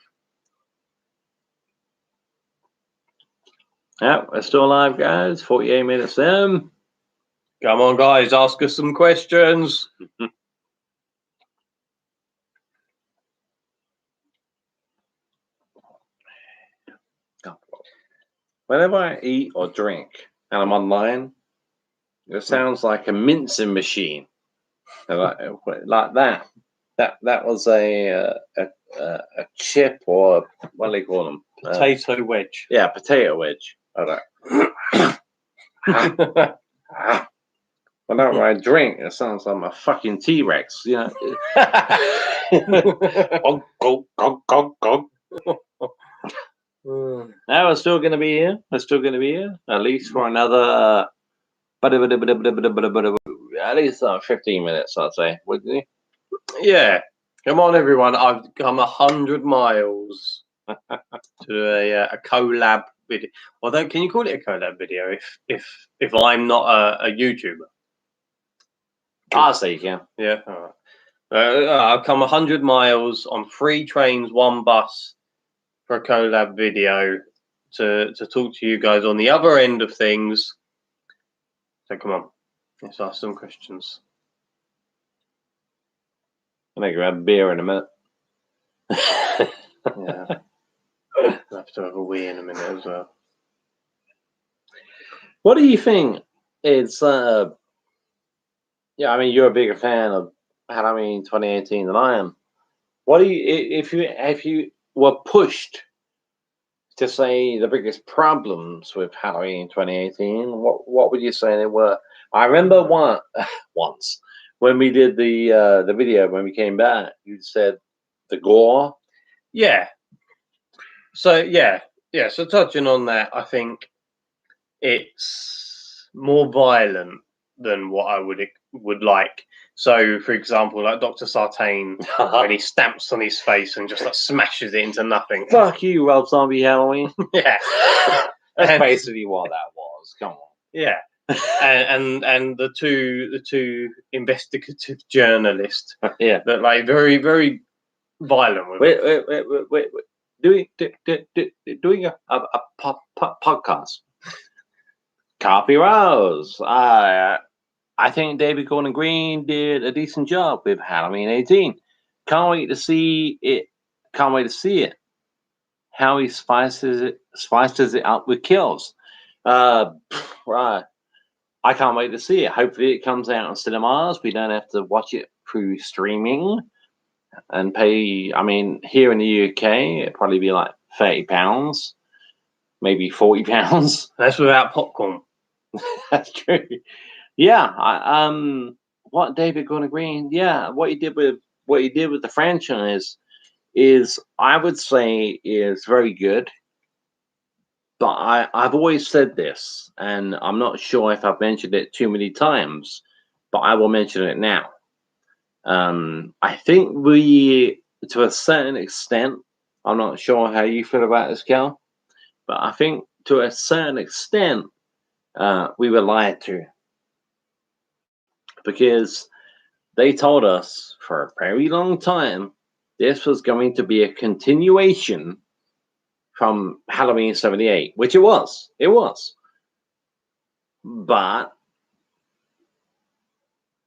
Yeah, we're still alive, guys. 48 minutes in.
Come on, guys, ask us some questions.
Whenever I eat or drink and I'm online, it sounds like a mincing machine. Like that. That was a chip, or what do they call them?
Potato wedge.
Yeah, potato wedge. Whenever I drink, it sounds like a fucking T-Rex. You know. Now we're still going to be here. At least for another, at least 15 minutes, I'd say. Wouldn't you?
Yeah. Come on, everyone. I've come 100 miles to a collab video. Although, can you call it a collab video if I'm not a YouTuber?
I'll say you can.
Yeah. All right. I've come 100 miles on 3 trains, 1 bus for a collab video to talk to you guys on the other end of things. So come on, let's ask some questions.
I'll make you have beer in a minute.
Yeah. I'll have to have a wee in a minute as well.
What do you think is Yeah, I mean, you're a bigger fan of Halloween 2018 than I am. What do you, if you were pushed to say the biggest problems with Halloween 2018, what would you say they were? I remember once when we did the video when we came back, you said the gore.
Yeah. So yeah. So touching on that, I think it's more violent than what I would like. So, for example, like Dr. Sartain, when he stamps on his face and just like smashes it into nothing.
Fuck you, Rob Zombie Halloween.
Yeah,
That's
And-
basically what that was. Come on.
yeah. And the two investigative journalists
Yeah.
that like very violent with it.
Wait. Doing a podcast. Copy Rose. I think David Gordon Green did a decent job with Halloween 18. Can't wait to see it. Can't wait to see it. How he spices it up with kills. Right. I can't wait to see it. Hopefully it comes out on cinemas. We don't have to watch it through streaming and pay. I mean, here in the UK, it'd probably be like £30, maybe £40.
That's without popcorn.
That's true. Yeah. What David Gordon Green? Yeah, what he did with the franchise is, I would say, is very good. But I've always said this, and I'm not sure if I've mentioned it too many times, but I will mention it now. I think we, to a certain extent, I'm not sure how you feel about this, Cal, but I think to a certain extent, we were lied to, because they told us for a very long time this was going to be a continuation from Halloween 78, which it was. It was. But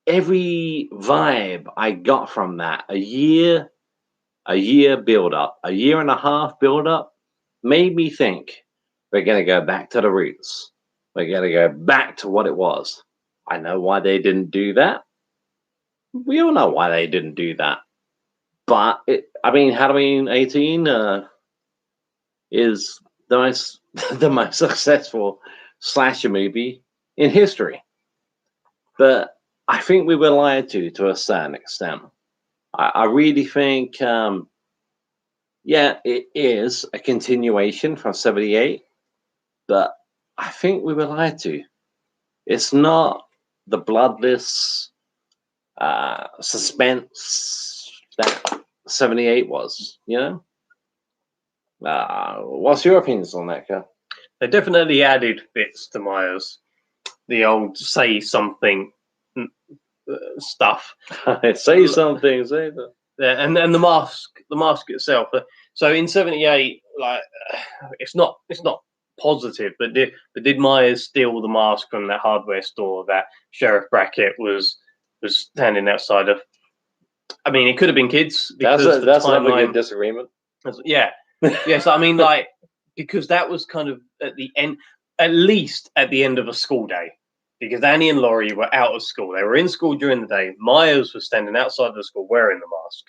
every vibe I got from that, a year build up, a year and a half build up, made me think we're going to go back to the roots. We're going to go back to what it was. I know why they didn't do that. We all know why they didn't do that. But Halloween 18 is the most successful slasher movie in history. But I think we were lied to a certain extent. I really think, it is a continuation from 78, but I think we were lied to. It's not the bloodless suspense that 78 was, you know? What's your opinions on that, Kel?
They definitely added bits to Myers. The old say something stuff.
Say something, say that.
Yeah, and the mask itself. So in 78, like it's not positive, but did Myers steal the mask from that hardware store that Sheriff Brackett was standing outside of? I mean, it could have been kids.
That's another good disagreement.
Yeah. Yes, I mean, like, because that was kind of at the end, at least at the end of a school day, because Annie and Laurie were out of school. They were in school during the day. Myers was standing outside the school wearing the mask,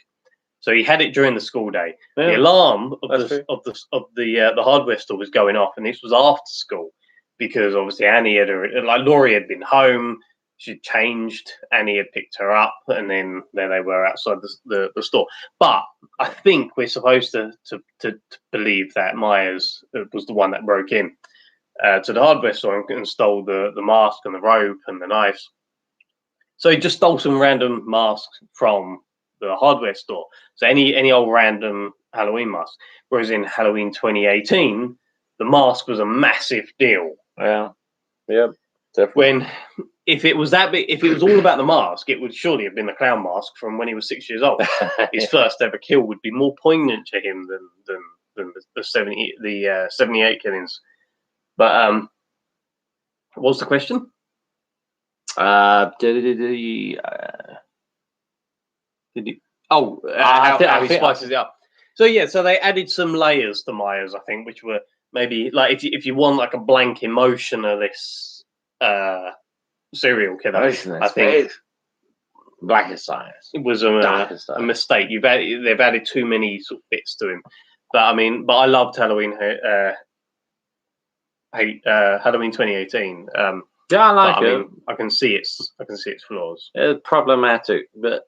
so he had it during the school day. Yeah, the alarm of the hardware store was going off, and this was after school, because obviously Annie Laurie had been home. She changed. Annie had picked her up, and then there they were outside the store. But I think we're supposed to believe that Myers was the one that broke in to the hardware store and stole the mask and the rope and the knives. So he just stole some random masks from the hardware store. So any old random Halloween mask. Whereas in Halloween 2018, the mask was a massive deal.
Yeah. Definitely.
If it was that big, if it was all about the mask, it would surely have been the clown mask from when he was 6 years old. His first ever kill would be more poignant to him than the 78 killings. But what's the question? How he spices it up. So yeah, so they added some layers to Myers, I think, which were maybe like if you want like a blank emotionless serial killer, I think
Blackest Eyes.
It was
Darkest
a
Eyes.
mistake. They've added too many sort of bits to him. But I mean, I loved Halloween. Halloween 2018.
Yeah, I like
but,
it.
I mean, I can see its flaws.
It's problematic, but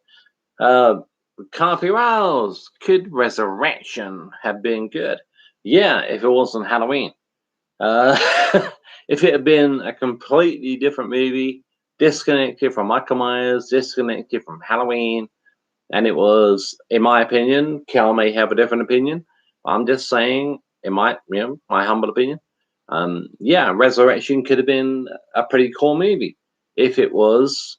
Carpy Rouse, could Resurrection have been good? Yeah, if it wasn't Halloween. If it had been a completely different movie, disconnected from Michael Myers, disconnected from Halloween, and it was, in my opinion, Cal may have a different opinion. I'm just saying, in my humble opinion, yeah, Resurrection could have been a pretty cool movie if it was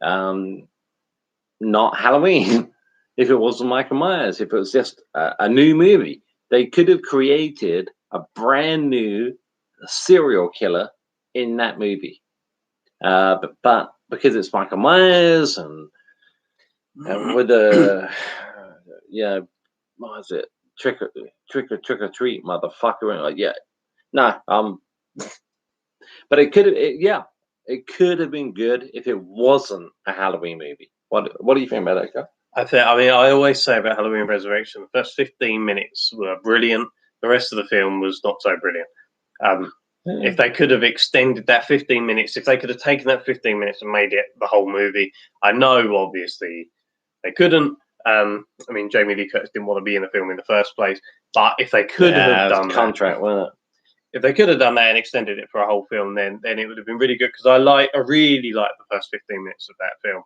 not Halloween. If it wasn't Michael Myers, if it was just a new movie, they could have created a brand new serial killer in that movie. But because it's Michael Myers and with the what is it? Trick or treat, motherfucker. Like, yeah, no, but it could have, it could have been good if it wasn't a Halloween movie. What do you think about that, guy?
I always say about Halloween Resurrection, the first 15 minutes were brilliant. The rest of the film was not so brilliant. If they could have extended that 15 minutes, if they could have taken that 15 minutes and made it the whole movie, I know obviously they couldn't. I mean, Jamie Lee Curtis didn't want to be in the film in the first place, but if they could have done
contract, wasn't it?
If they could have done that and extended it for a whole film, then it would have been really good. Because I really like the first 15 minutes of that film.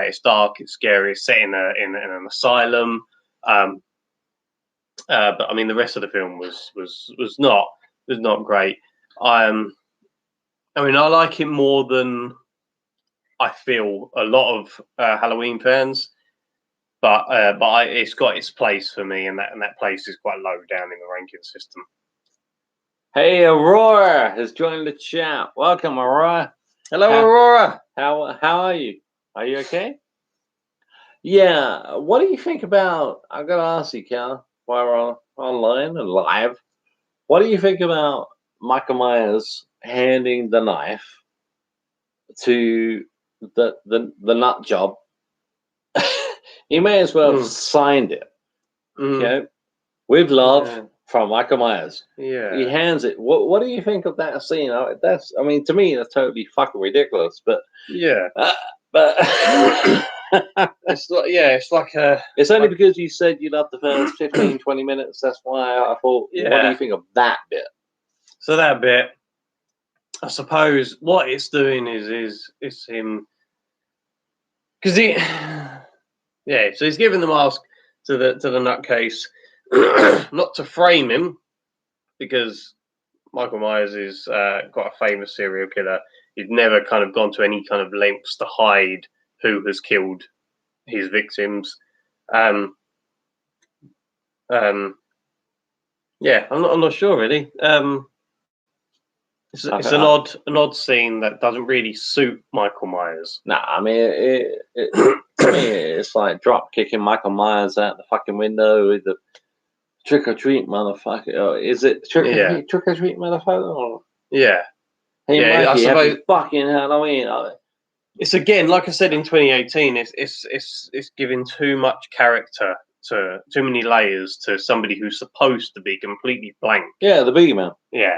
It's dark, it's scary, it's set in an asylum. But I mean, the rest of the film was not great. I mean, I like it more than I feel a lot of Halloween fans. But it's got its place for me, and that place is quite low down in the ranking system.
Hey, Aurora has joined the chat. Welcome, Aurora.
Hello, Aurora.
How are you? Are you okay? Yeah. What do you think about? I gotta ask you, Cal, while we're online and live. What do you think about Michael Myers handing the knife to the nut job? He may as well have signed it. Okay, with love from Michael Myers.
Yeah,
he hands it. What do you think of that scene? I mean, to me, that's totally fucking ridiculous. But
yeah,
but
it's like a.
It's only because you said you loved the first 15, 20 minutes. That's why I thought. Yeah. What do you think of that bit?
So that bit, I suppose, what it's doing is him, because so he's giving the mask to the nutcase, not to frame him, because Michael Myers is quite a famous serial killer. He's never kind of gone to any kind of lengths to hide who has killed his victims. I'm not sure really. It's an odd scene that doesn't really suit Michael Myers.
Nah, I mean, to me, it's like drop kicking Michael Myers out the fucking window with the trick or treat, motherfucker. Or is it trick or treat, motherfucker? Or?
Yeah.
Hey, Mikey, happy fucking Halloween.
It's again, like I said in 2018, it's giving too much character to too many layers to somebody who's supposed to be completely blank.
Yeah, the boogeyman.
Yeah.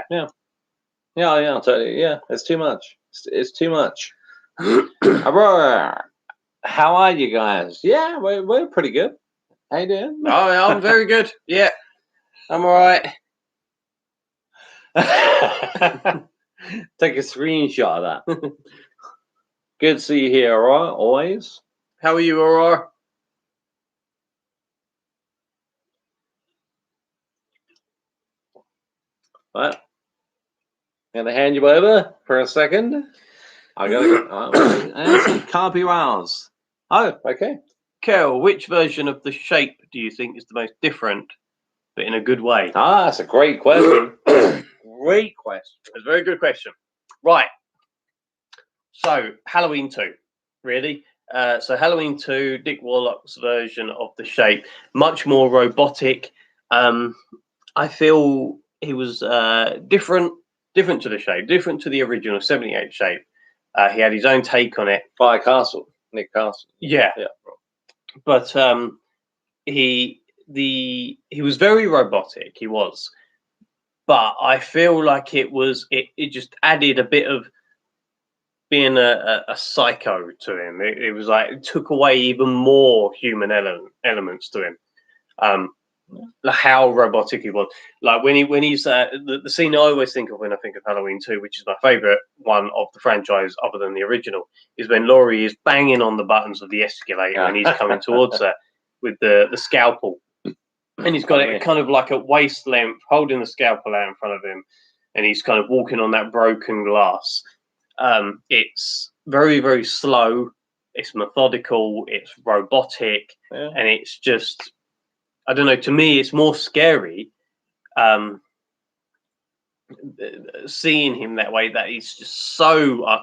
Totally. Yeah, it's too much. It's too much. Aurora, how are you guys? Yeah, we're pretty good. How you doing?
Oh, I'm very good. Yeah, I'm all right.
Take a screenshot of that. Good to see you here, Aurora, always.
How are you, Aurora?
Right. I'm going to hand you over for a second. I got to go. Can't be roused. Oh, okay.
Kel, which version of The Shape do you think is the most different, but in a good way?
Ah, that's a great question. Great question.
It's a very good question. Right. So, Halloween 2, really. So, Halloween 2, Dick Warlock's version of The Shape, much more robotic. I feel he was different to The Shape, different to the original 78 Shape. He had his own take on it.
By Castle. Nick Castle.
Yeah.
Yeah.
But he was very robotic. He was, but I feel like it just added a bit of being a psycho to him. It was like it took away even more human elements to him. Like how robotic he was. Like when he's the scene I always think of when I think of Halloween 2, which is my favorite one of the franchise other than the original, is when Laurie is banging on the buttons of the escalator and he's coming towards her with the scalpel, and he's got it kind of like at waist length, holding the scalpel out in front of him, and he's kind of walking on that broken glass. It's very, very slow. It's methodical. It's robotic, and it's just, I don't know. To me, it's more scary seeing him that way. That he's just so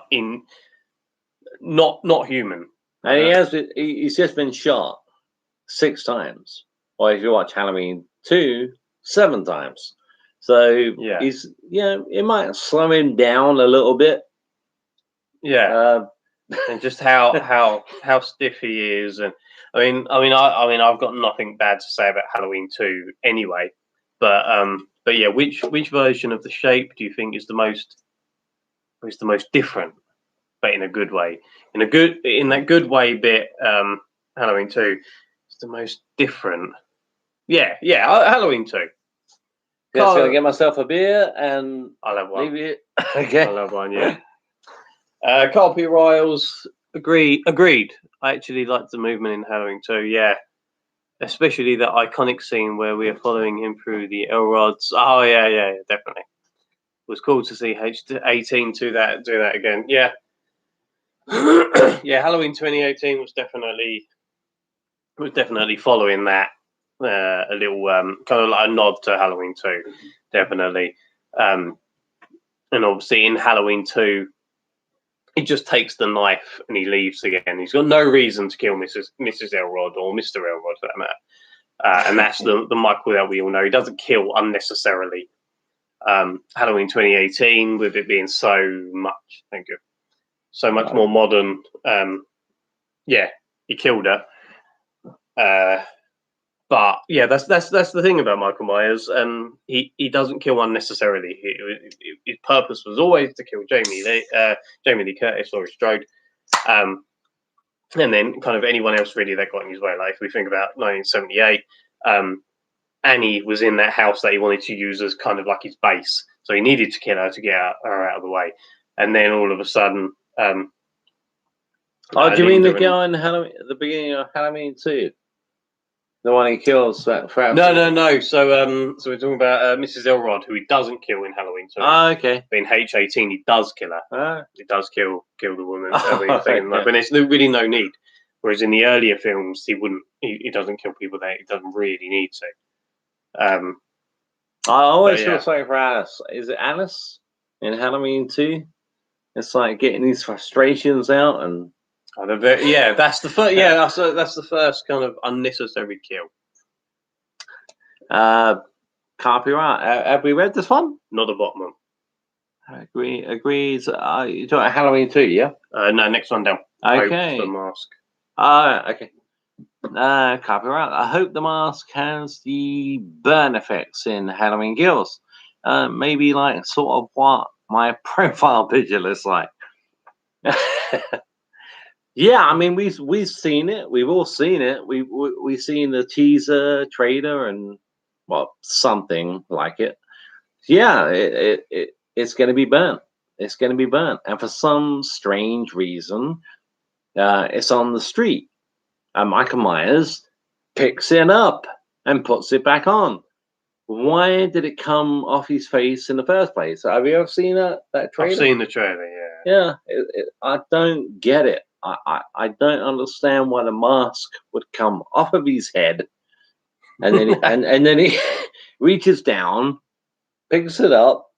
not human.
And he's just been shot 6 times. Or if you watch Halloween 2, 7 times. So he's it might slow him down a little bit.
Yeah. And just how stiff he is, and I mean I've got nothing bad to say about Halloween 2 anyway, but yeah, which version of the shape do you think is the most different, but in a good way, in that good way bit? Halloween 2 is the most different. Yeah, Halloween 2.
Yeah, I'm gonna get myself a beer and
I'll have one.
Leave it. Okay,
I'll have one. Yeah. Carl P. Riles, agreed. I actually liked the movement in Halloween 2, yeah. Especially that iconic scene where we are following him through the Elrods. Oh, yeah, definitely. It was cool to see H18 do that again. Yeah. Yeah, Halloween 2018 was definitely following that. A little kind of like a nod to Halloween 2, definitely. And obviously in Halloween 2, he just takes the knife and he leaves again. He's got no reason to kill Mrs. Elrod or Mr. Elrod for that matter. And that's the Michael that we all know. He doesn't kill unnecessarily. Halloween 2018, with it being so much more modern. Yeah, he killed her. But yeah, that's the thing about Michael Myers. He doesn't kill unnecessarily. His purpose was always to kill Jamie Lee Curtis, Laurie Strode, and then kind of anyone else really that got in his way. Like if we think about 1978, Annie was in that house that he wanted to use as kind of like his base, so he needed to kill her to get her out of the way. And then all of a sudden,
do you mean the guy in Halloween, at the beginning of Halloween 2? The one he kills that for
No. So we're talking about Mrs. Elrod, who he doesn't kill in Halloween 2.
Oh, okay.
But in H18, he does kill her. He does kill the woman.
Okay.
But there's really no need. Whereas in the earlier films, he wouldn't. He doesn't kill people that he doesn't really need to.
I always feel sorry for Alice. Is it Alice in Halloween 2? It's like getting these frustrations out and.
That's the first. Yeah, that's the first kind of unnecessary kill.
Copyright. Have we read this one?
Not a Botman.
Agrees. You're talking about Halloween 2, yeah?
No, next one down.
Okay.
Hope the Mask.
Okay. Copyright. I hope the mask has the burn effects in Halloween Kills. Maybe like sort of what my profile picture looks like. Yeah, I mean we've seen it. We've all seen it. We've seen the teaser trailer and something like it. Yeah, it's going to be burnt. It's going to be burnt, and for some strange reason, it's on the street. And Michael Myers picks it up and puts it back on. Why did it come off his face in the first place? Have you ever seen that trailer?
I've seen the trailer.
Yeah. I don't get it. I don't understand why the mask would come off of his head, and then and then he reaches down, picks it up,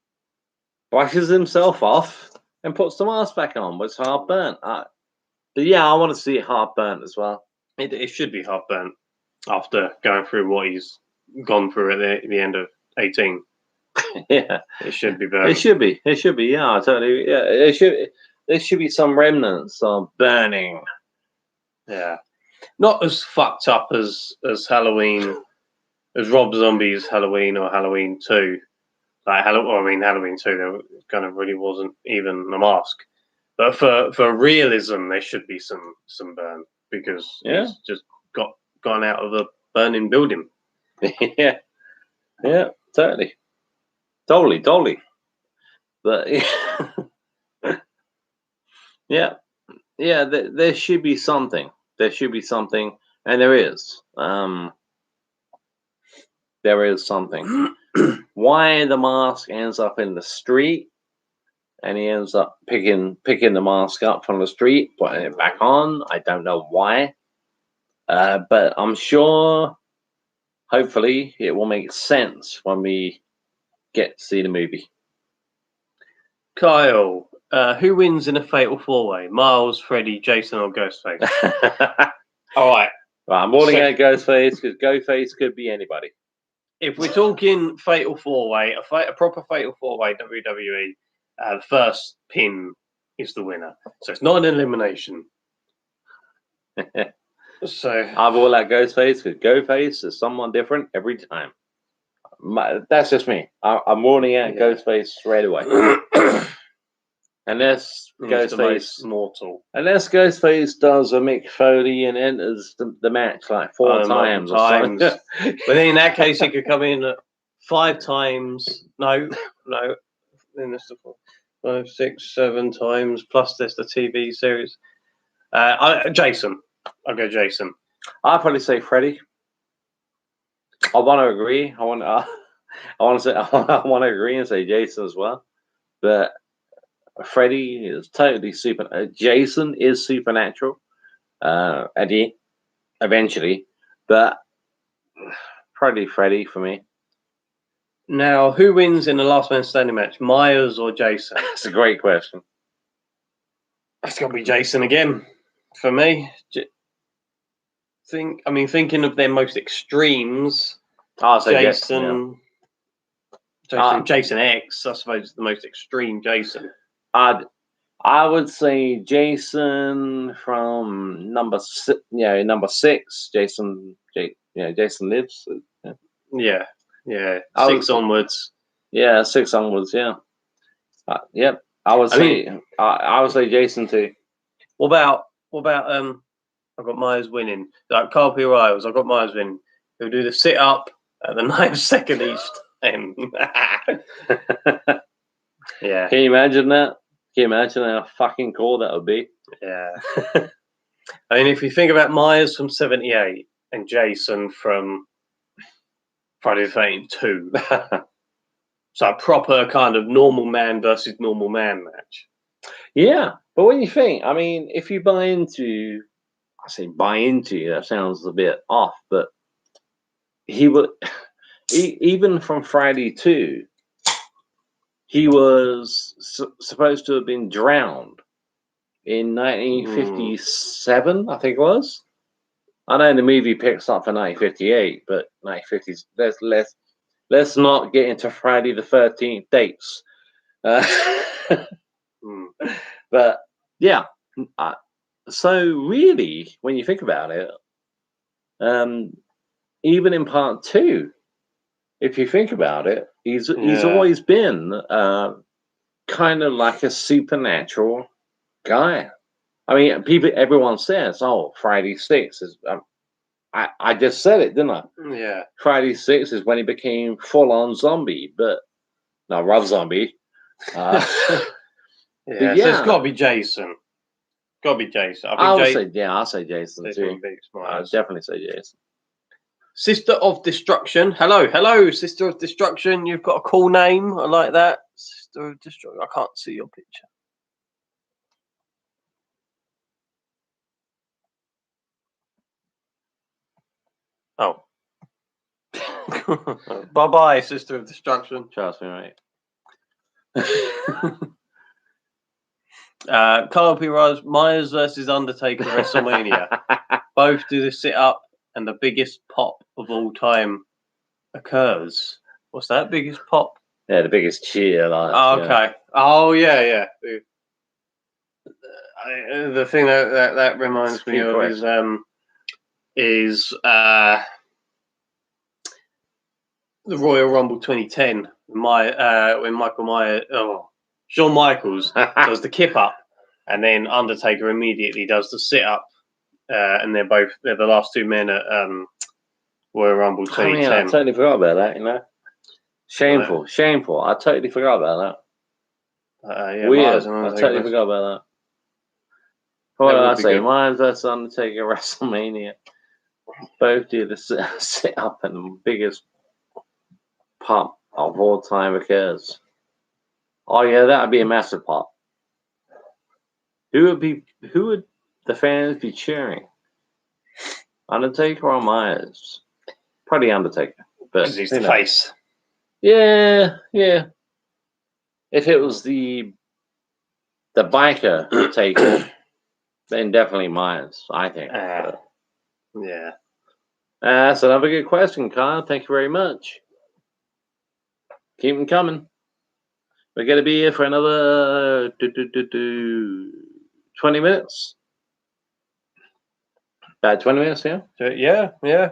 brushes himself off, and puts the mask back on. But it's half burnt. But yeah, I want to see it half burnt as well.
It should be half burnt after going through what he's gone through at the end of 18.
Yeah,
it should be burnt.
It should be. Yeah, totally. Yeah, there should be some remnants of burning
Yeah, not as fucked up as Halloween, as Rob Zombie's Halloween or Halloween 2. Like Halloween 2, there kind of really wasn't even a mask. But for realism, there should be some burn because he's just gone out of a burning building.
Yeah, totally. But yeah, there should be something. There should be something, and there is. There is something. Why the mask ends up in the street, and he ends up picking the mask up from the street, putting it back on. I don't know why, but I'm sure. Hopefully, it will make sense when we get to see the movie.
Kyle, who wins in a fatal four-way? Miles, Freddy, Jason, or Ghostface? All right.
I'm ruling out Ghostface because Ghostface could be anybody.
If we're talking fatal four-way, a proper fatal four-way WWE, the first pin is the winner. So it's not an elimination. So
I rule out Ghostface because Ghostface is someone different every time. That's just me. I'm ruling out Ghostface straight away. Unless Ghostface
mortal.
Unless Ghostface does a Mick Foley and enters the match like 4 times.
But then in that case, he could come in 5 times. No. Then there's the 5, 6, 7 times. Plus there's the TV series. Jason. I'll go Jason.
I'll probably say Freddy. I want to agree. I want to agree and say Jason as well. But Freddy is totally super. Jason is supernatural. Eventually, but probably Freddy for me.
Now, who wins in the last man standing match, Myers or Jason?
That's a great question.
It's got to be Jason again for me. Thinking of their most extremes.
I'll say
Jason. Jason X, I suppose, is the most extreme Jason.
I would say Jason from number 6. Jason Lives.
Yeah. 6 onwards.
Yeah, 6 onwards. Yeah. Yep. I would say Jason too.
What about I've got Myers winning. Like Carl P. Riles, I've got Myers winning. He'll do the sit up at the 9th second each time. Yeah.
Can you imagine that? Can you imagine how fucking cool that would be?
Yeah. I mean, if you think about Myers from 78 and Jason from Friday the 13th 2, so a proper kind of normal man versus normal man match.
Yeah, but when you think, I mean, if you buy into, that sounds a bit off, but he would, even from Friday 2, he was supposed to have been drowned in 1957, I think it was. I know the movie picks up for 1958, but 1950s. Let's not get into Friday the 13th dates. But yeah, so really, when you think about it, even in part 2, if you think about it, he's always been kind of like a supernatural guy. I mean, everyone says, "Oh, Friday 6 is." I just said it, didn't I?
Yeah.
Friday 6 is when he became full-on zombie, but no, Rob Zombie.
So it's got to be Jason. I'll
say Jason too. I'll definitely say Jason.
Sister of Destruction. Hello, Sister of Destruction. You've got a cool name. I like that. Sister of Destruction. I can't see your picture. Oh. Bye-bye, Sister of Destruction.
Trust me, mate.
Carl P. Myers versus Undertaker WrestleMania. Both do the sit-up and the biggest pop of all time occurs. What's that? Biggest pop?
Yeah, the biggest cheer.
Okay. Oh, yeah. The thing that reminds me of is the Royal Rumble 2010. When Shawn Michaels does the kip up, and then Undertaker immediately does the sit up, and they're the last two men at Royal Rumble 2010.
I totally forgot about that. You know, shameful. I totally forgot about that.
Yeah,
weird. I totally forgot about that. What did I say? Myers vs Undertaker WrestleMania. Both do the sit up, and the biggest pop of all time occurs. Oh yeah, that would be a massive pop. Who would the fans be cheering? Undertaker or Myers? Probably Undertaker, but
he's the face.
Yeah. If it was the biker Taker, then definitely Myers, I think.
Yeah.
That's another good question, Kyle. Thank you very much. Keep them coming. We're going to be here for another 20 minutes. About 20 minutes, yeah?
Yeah.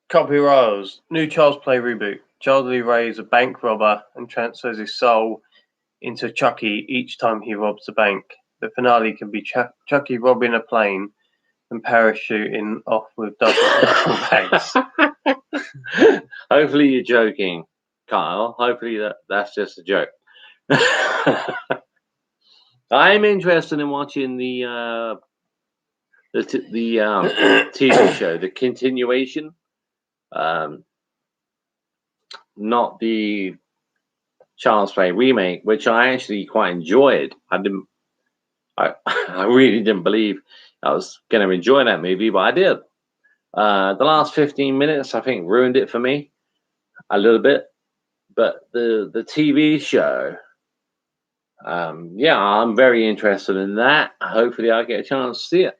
Copy Rose, new Child's Play reboot. Charles Lee Ray is a bank robber and transfers his soul into Chucky each time he robs a bank. The finale can be Chucky robbing a plane and parachuting off with duffel bags.
Hopefully you're joking, Kyle. Hopefully that's just a joke. I'm interested in watching the TV show, the continuation. Not the Child's Play remake, which I actually quite enjoyed. I really didn't believe I was going to enjoy that movie, but I did. The last 15 minutes, I think, ruined it for me a little bit. But the TV show, I'm very interested in that. Hopefully, I'll get a chance to see it.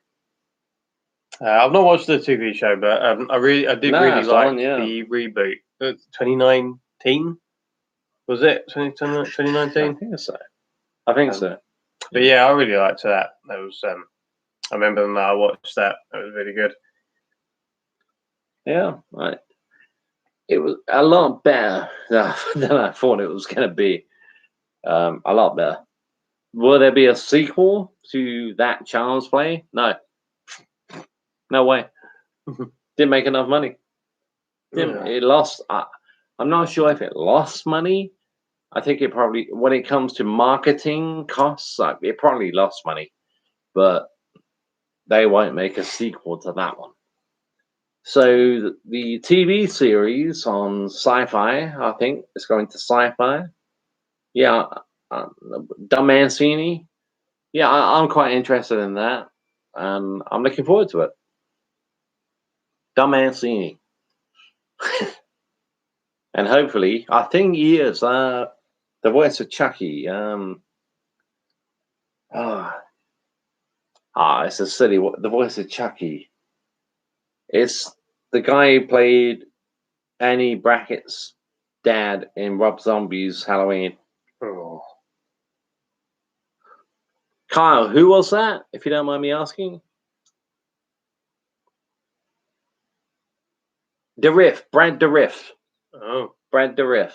I've not watched the TV show, but I did really like the reboot. 2019 was it? 2019?
I think so.
But yeah, I really liked that. That was I remember when I watched that. It was really good.
Yeah, right. It was a lot better than I thought it was going to be. A lot better. Will there be a sequel to that Child's Play? No way. Didn't make enough money. It lost. I'm not sure if it lost money. I think it probably, when it comes to marketing costs, it probably lost money. But they won't make a sequel to that one. So the TV series on Sci-Fi, I think it's going to Sci-Fi. Yeah, Don Mancini. Yeah, I'm quite interested in that, and I'm looking forward to it. Don Mancini, and hopefully, I think he is the voice of Chucky. It's a silly. The voice of Chucky. It's the guy who played Annie Brackett's dad in Rob Zombie's Halloween.
Oh.
Kyle, who was that, if you don't mind me asking? Brad Dourif.
Oh.
Brad Dourif.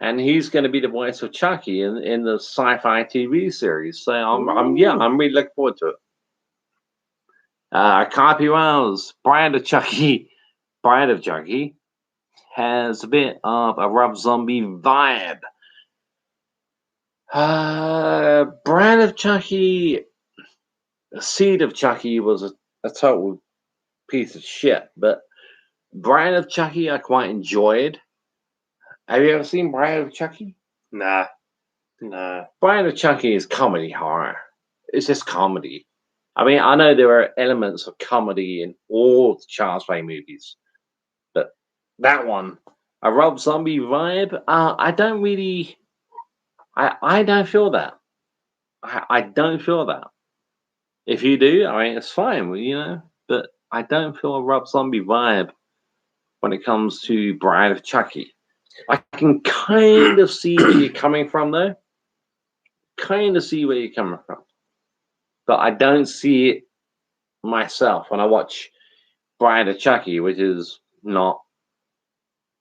And he's going to be the voice of Chucky in the Sci-Fi TV series. So I'm really looking forward to it. Copy Wells, Bride of Chucky has a bit of a Rob Zombie vibe. Bride of Chucky, Seed of Chucky was a total piece of shit, but Bride of Chucky I quite enjoyed. Have you ever seen Bride of Chucky?
Nah.
Bride of Chucky is comedy horror. It's just comedy. I mean, I know there are elements of comedy in all the Child's Play movies, but that one, a Rob Zombie vibe, I don't really. I don't feel that. I don't feel that. If you do, I mean, it's fine, but I don't feel a Rob Zombie vibe when it comes to Bride of Chucky. I can kind of see where you're coming from, though. Kind of see where you're coming from, but I don't see it myself when I watch Bride of Chucky, which is not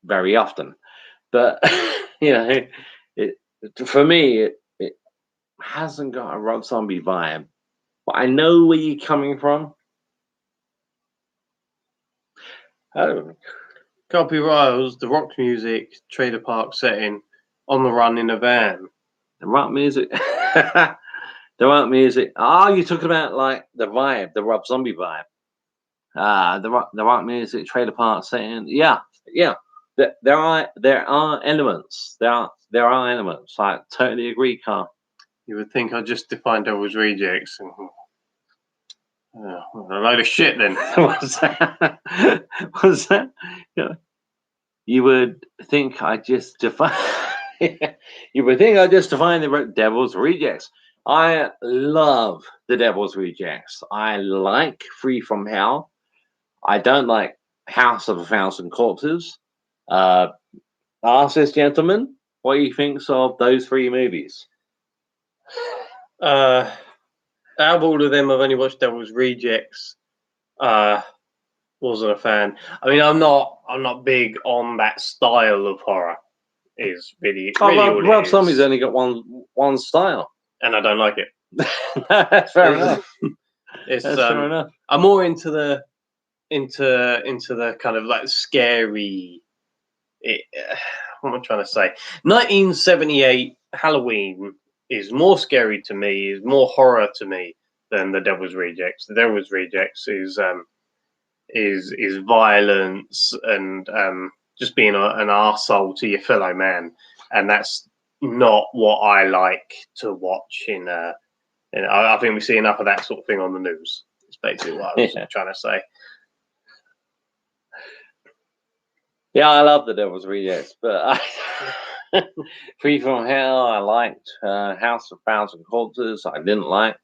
very often. But you know, it for me, it hasn't got a Rob Zombie vibe. But I know where you're coming from. Oh,
Can't be Riles, the rock music, trailer park setting, on the run in a van.
the rock music. The rock music. Oh, you're talking about like the vibe, the Rob Zombie vibe. The rock music, trailer park setting. Yeah, yeah. There are elements. There are elements. I totally agree, Carl.
You would think I just defined Devil's Rejects. And, a load of shit then.
What's that? What's that? You would think I just defined. You would think I just defined the Devil's Rejects. I love the Devil's Rejects. I like Free from Hell. I don't like House of a Thousand Corpses. Ask this gentleman what he thinks of those three movies.
Out of all of them, I've only watched Devil's Rejects. Wasn't a fan. I mean, I'm not big on that style of horror. Is really
Rob Zombie's only got one style,
and I don't like it.
That's fair enough.
It's
That's fair enough.
I'm more into the kind of like scary. What am I trying to say? 1978 Halloween is more scary to me, is more horror to me than the Devil's Rejects. The Devil's Rejects is violence and just being an arsehole to your fellow man, and that's not what I like to watch. I think we see enough of that sort of thing on the news. It's basically what I was trying to say.
Yeah, I love the Devil's Rejects, but Free from Hell, I liked. House of Thousand Corpses, I didn't like.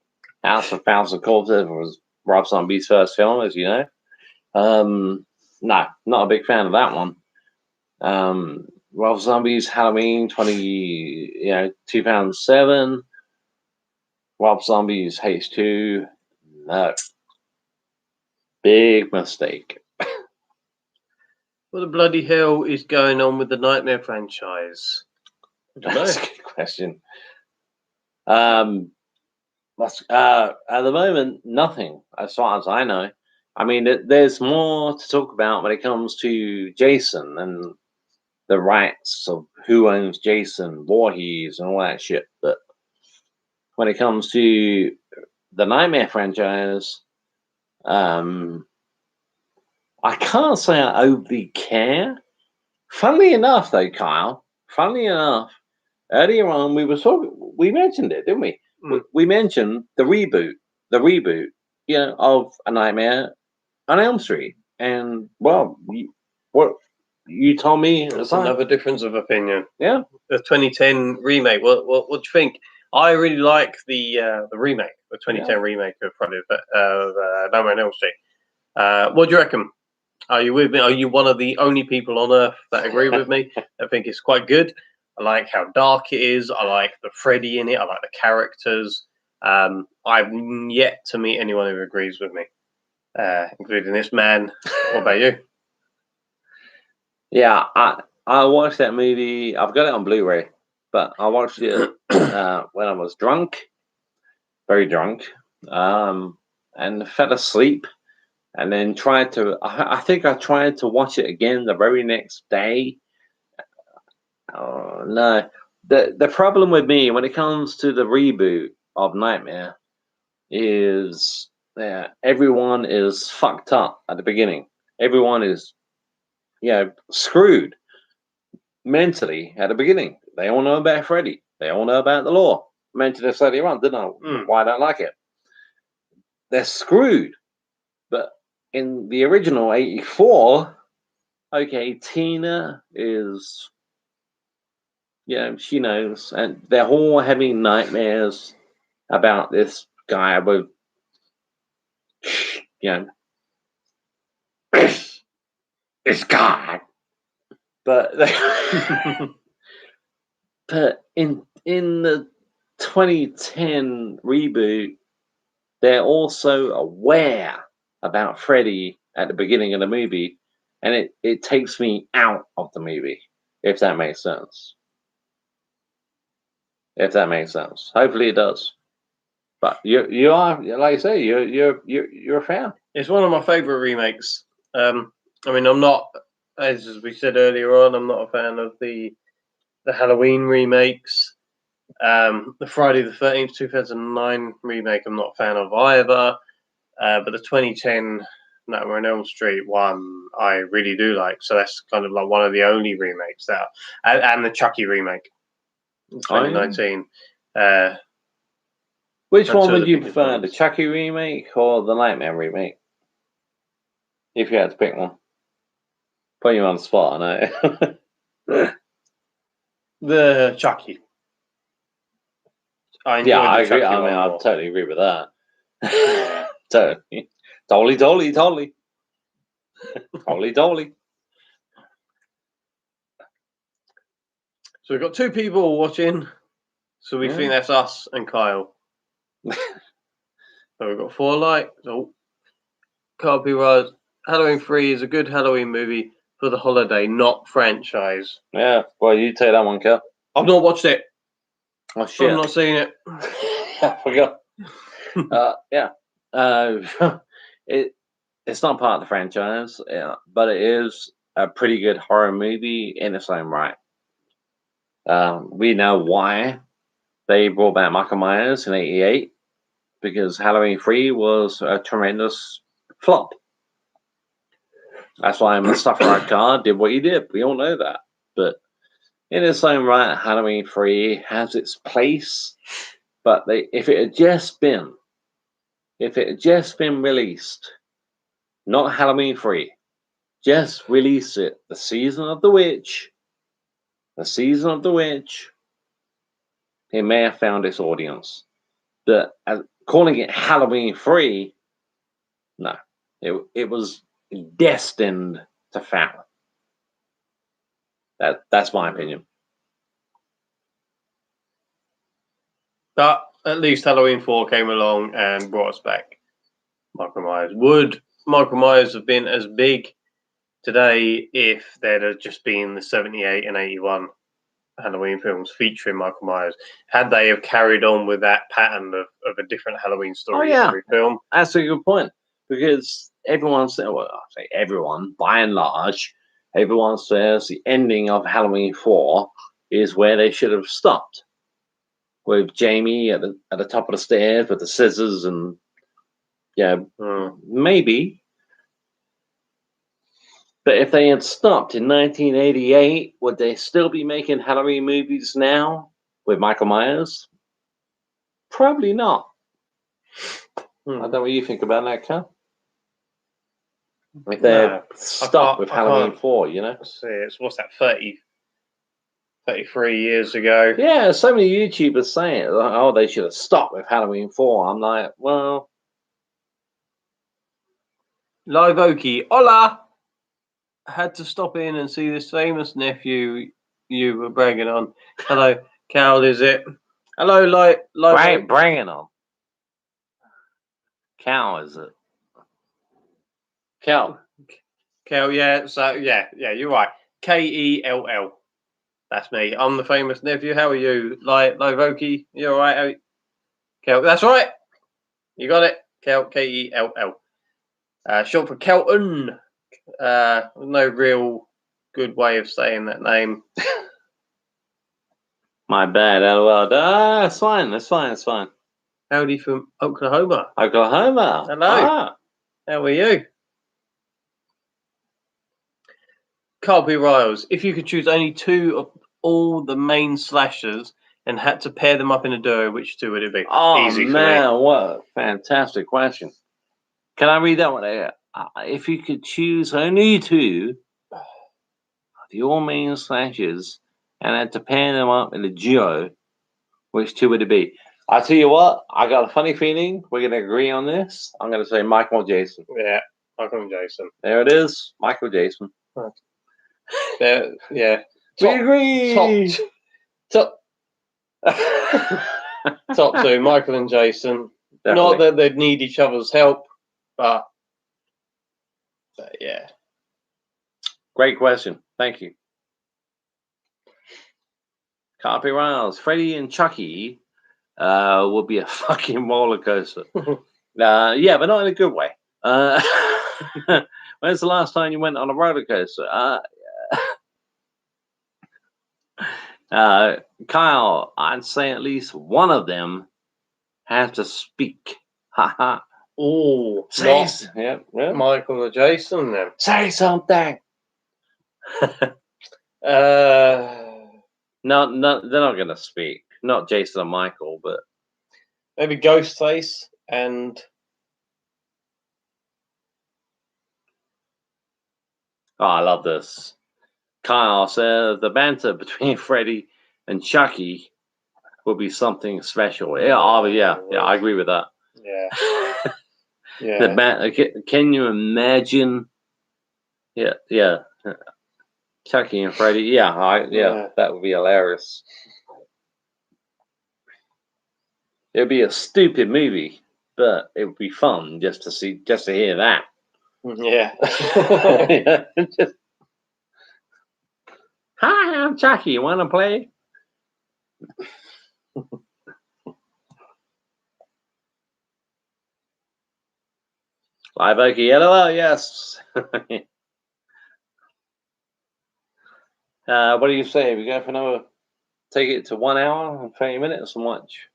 House of Thousand Corpses was Rob Zombie's first film, as you know. No, not a big fan of that one. Rob Zombie's Halloween 2007. Rob Zombie's H2. No. Big mistake.
What the bloody hell is going on with the Nightmare franchise?
That's a good question. At the moment, nothing, as far as I know. I mean, there's more to talk about when it comes to Jason and the rights of who owns Jason, Voorhees, and all that shit. But when it comes to the Nightmare franchise, I can't say I overly care. Funnily enough, though, Kyle, earlier on we mentioned it, didn't we? We mentioned the reboot, of A Nightmare on Elm Street. And, well, what you told me...
That's another difference of opinion.
Yeah.
The 2010 remake, what do you think? I really like the remake, the 2010 remake of Nightmare on Elm Street. What do you reckon? Are you with me? Are you one of the only people on earth that agree with me? I think it's quite good. I like how dark it is. I like the Freddy in it. I like the characters. I've yet to meet anyone who agrees with me, including this man. What about you?
Yeah, I watched that movie. I've got it on Blu-ray, but I watched it when I was drunk, very drunk, and fell asleep. And then I think I tried to watch it again the very next day. Oh, no. The problem with me when it comes to the reboot of Nightmare is everyone is fucked up at the beginning. Everyone is, screwed mentally at the beginning. They all know about Freddy. They all know about the law. I mentioned this earlier on, didn't I? Why I don't like it. They're screwed. But in the original 84, okay, Tina is, she knows, and they're all having nightmares about this guy with, It's God. But but in the 2010 reboot, they're also aware about Freddy at the beginning of the movie, and it takes me out of the movie, if that makes sense. If that makes sense. Hopefully it does. But you are, like I say, you're a fan.
It's one of my favorite remakes. I mean, I'm not, as we said earlier on, I'm not a fan of the Halloween remakes. The Friday the 13th 2009 remake, I'm not a fan of either. But the 2010 Nightmare on Elm Street one, I really do like. So that's kind of like one of the only remakes that, and the Chucky remake, in 2019.
Which one would you prefer, the Chucky remake or the Nightmare remake? If you had to pick one. Put you on the spot, I know.
The Chucky.
I agree. I mean, I totally agree with that. Totally. Totally.
So we've got two people watching. So we think that's us and Kyle. So we've got 4 likes. Oh, Can't Be Right. Halloween 3 is a good Halloween movie for the holiday, not franchise.
Yeah, well, you take that one, Kel.
I've not watched it.
Oh, shit.
I've not seen it.
I forgot. Yeah. It's not part of the franchise, but it is a pretty good horror movie in its own right. We know why they brought back Michael Myers in '88, because Halloween 3 was a tremendous flop. That's why Mustafa Akkad did what he did. We all know that. But in its own right, Halloween 3 has its place. But if it had just been released, not Halloween 3, just release it, The Season of the Witch, it may have found its audience. But calling it Halloween 3, no, it was destined to fail. That's my opinion.
But at least Halloween 4 came along and brought us back Michael Myers. Would Michael Myers have been as big today if there'd have just been the 78 and 81 Halloween films featuring Michael Myers? Had they have carried on with that pattern of a different Halloween story in every film?
That's a good point. Because everyone says, well, I say everyone, by and large, everyone says the ending of Halloween 4 is where they should have stopped. With Jamie at the top of the stairs with the scissors and maybe. But if they had stopped in 1988, would they still be making Halloween movies now with Michael Myers? Probably not. I don't know what you think about that, Cal. If they stopped with Halloween 4, you know?
What's that, 33 years ago?
Yeah, so many YouTubers saying, oh, they should have stopped with Halloween 4. I'm like, well.
Live Okie, hola! I had to stop in and see this famous nephew you were bragging on. Hello, Cal, is it? Hello, Live
bragging on. Cal, is it? Cal,
yeah. So yeah, you're right. Kell. That's me. I'm the famous nephew. How are you, Live Okie? You all right? Kel, that's right. You got it. Kel, Kell. Short for Kelton. No real good way of saying that name.
My bad. LOL. That's fine. That's fine.
Howdy from Oklahoma.
Hello.
How are you? Carby Riles. If you could choose only 2 of all the main slashers and had to pair them up in a duo, which 2 would it be?
Oh,
easy
man,
for me.
What a fantastic question. Can I read that one? If you could choose only 2 of your main slashers and had to pair them up in a duo, which 2 would it be? I'll tell you what, I got a funny feeling we're going to agree on this. I'm going to say Michael Jason.
Yeah, Michael and Jason.
There it is, Michael Jason.
Yeah.
We agree.
Top two, Michael and Jason.
Definitely.
Not that they'd need each other's help, but yeah.
Great question. Thank you. Copy Riles. Freddy and Chucky will be a fucking roller coaster. Yeah, but not in a good way. When's the last time you went on a roller coaster? Kyle, I'd say at least one of them has to speak.
Oh,
Yeah.
Michael or Jason then.
Say something. No, they're not gonna speak. Not Jason and Michael, but
maybe Ghostface and
I love this. Kyle says the banter between Freddy and Chucky will be something special. Yeah, I agree with that.
Yeah.
Can you imagine? Yeah. Chucky and Freddy. Yeah, that would be hilarious. It would be a stupid movie, but it would be fun just to hear that.
Yeah.
Hi, I'm Chucky. You want to play? Live Okie, LOL, yes. What do you say? We go for another, take it to 1 hour and 30 minutes and watch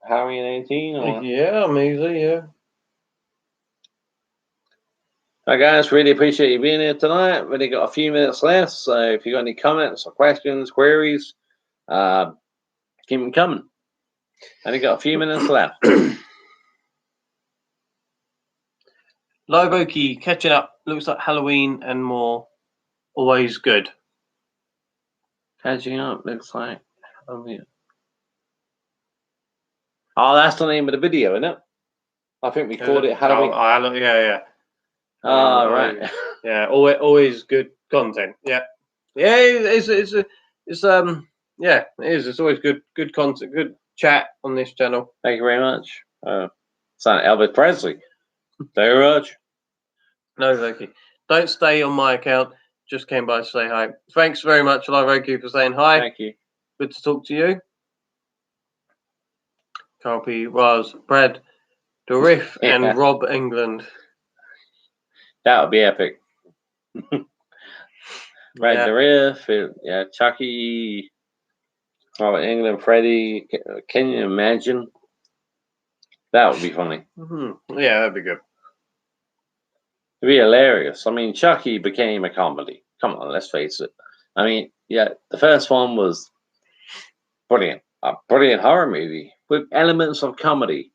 Halloween 18? Or?
Yeah, I'm easy, yeah.
Hi guys, really appreciate you being here tonight. Really got a few minutes left, so if you got any comments or questions, queries, keep them coming. Only got a few minutes left.
Live Okie, catching up. Looks like Halloween and more. Always good.
Catching up, looks like Halloween. Oh, that's the name of the video, isn't it? I think we called it Halloween.
Yeah.
Oh, right.
Yeah, always good content. Yeah. Yeah, it is. It's always good content, good chat on this channel.
Thank you very much. Son Elvis Presley. Thank you very much.
No, thank you. Don't stay on my account. Just came by to say hi. Thanks very much, Live Okie, for saying hi.
Thank you.
Good to talk to you. Copy was Brad Dourif and Rob England.
That would be epic. Brad Dourif, yeah, Chucky, Robert England, Freddy. Can you imagine? That would be funny.
Yeah, that'd be good.
It'd be hilarious. I mean, Chucky became a comedy. Come on, let's face it. I mean, yeah, the first one was brilliant. A brilliant horror movie with elements of comedy.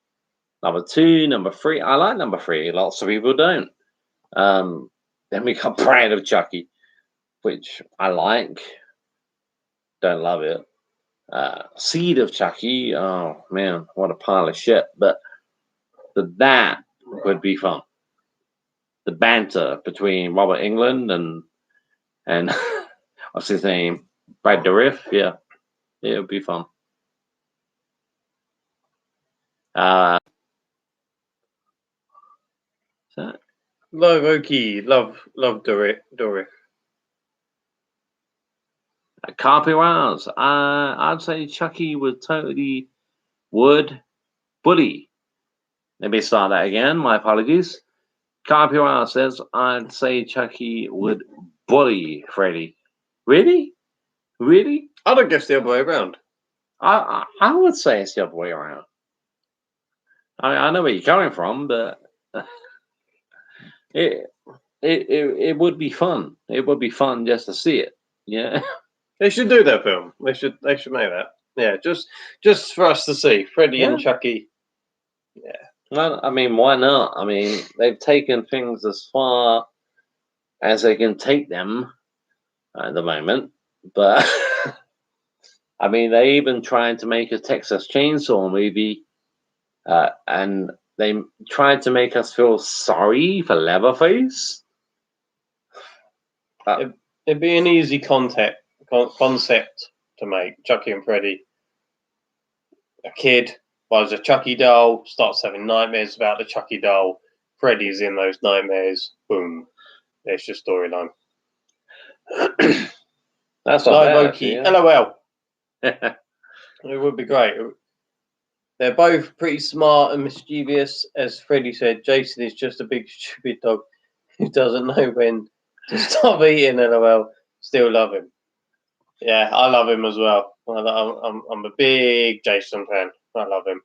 Number 2, number 3. I like number 3. Lots of people don't. Then we got Bride of Chucky, which I like. Don't love it. Seed of Chucky. Oh man, what a pile of shit. But that would be fun. The banter between Robert England and what's his name? Brad Dourif. Yeah, it would be fun.
Love Okie, love Dourif.
Carpy Rounds. I'd say Chucky would bully. Let me start that again. My apologies. Carpy Rounds says I'd say Chucky would bully Freddy. Really?
I don't guess the other way around.
I would say it's the other way around. I know where you're coming from, but it would be fun. It would be fun just to see it. Yeah.
They should do that film. They should make that. Yeah, just for us to see Freddy and Chucky. Yeah.
Well, I mean, why not? I mean, they've taken things as far as they can take them at the moment, but I mean, they even trying to make a Texas Chainsaw movie, and they tried to make us feel sorry for Leatherface.
It'd be an easy concept to make. Chucky and Freddy. A kid buys a Chucky doll, starts having nightmares about the Chucky doll. Freddy's in those nightmares. Boom. There's your storyline.
That's
Live
not
Oki.
bad,
LOL.
yeah.
It would be great. They're both pretty smart and mischievous. As Freddy said, Jason is just a big stupid dog who doesn't know when to stop eating. LOL. Still love him. Yeah, I love him as well. I'm a big Jason fan. I love him.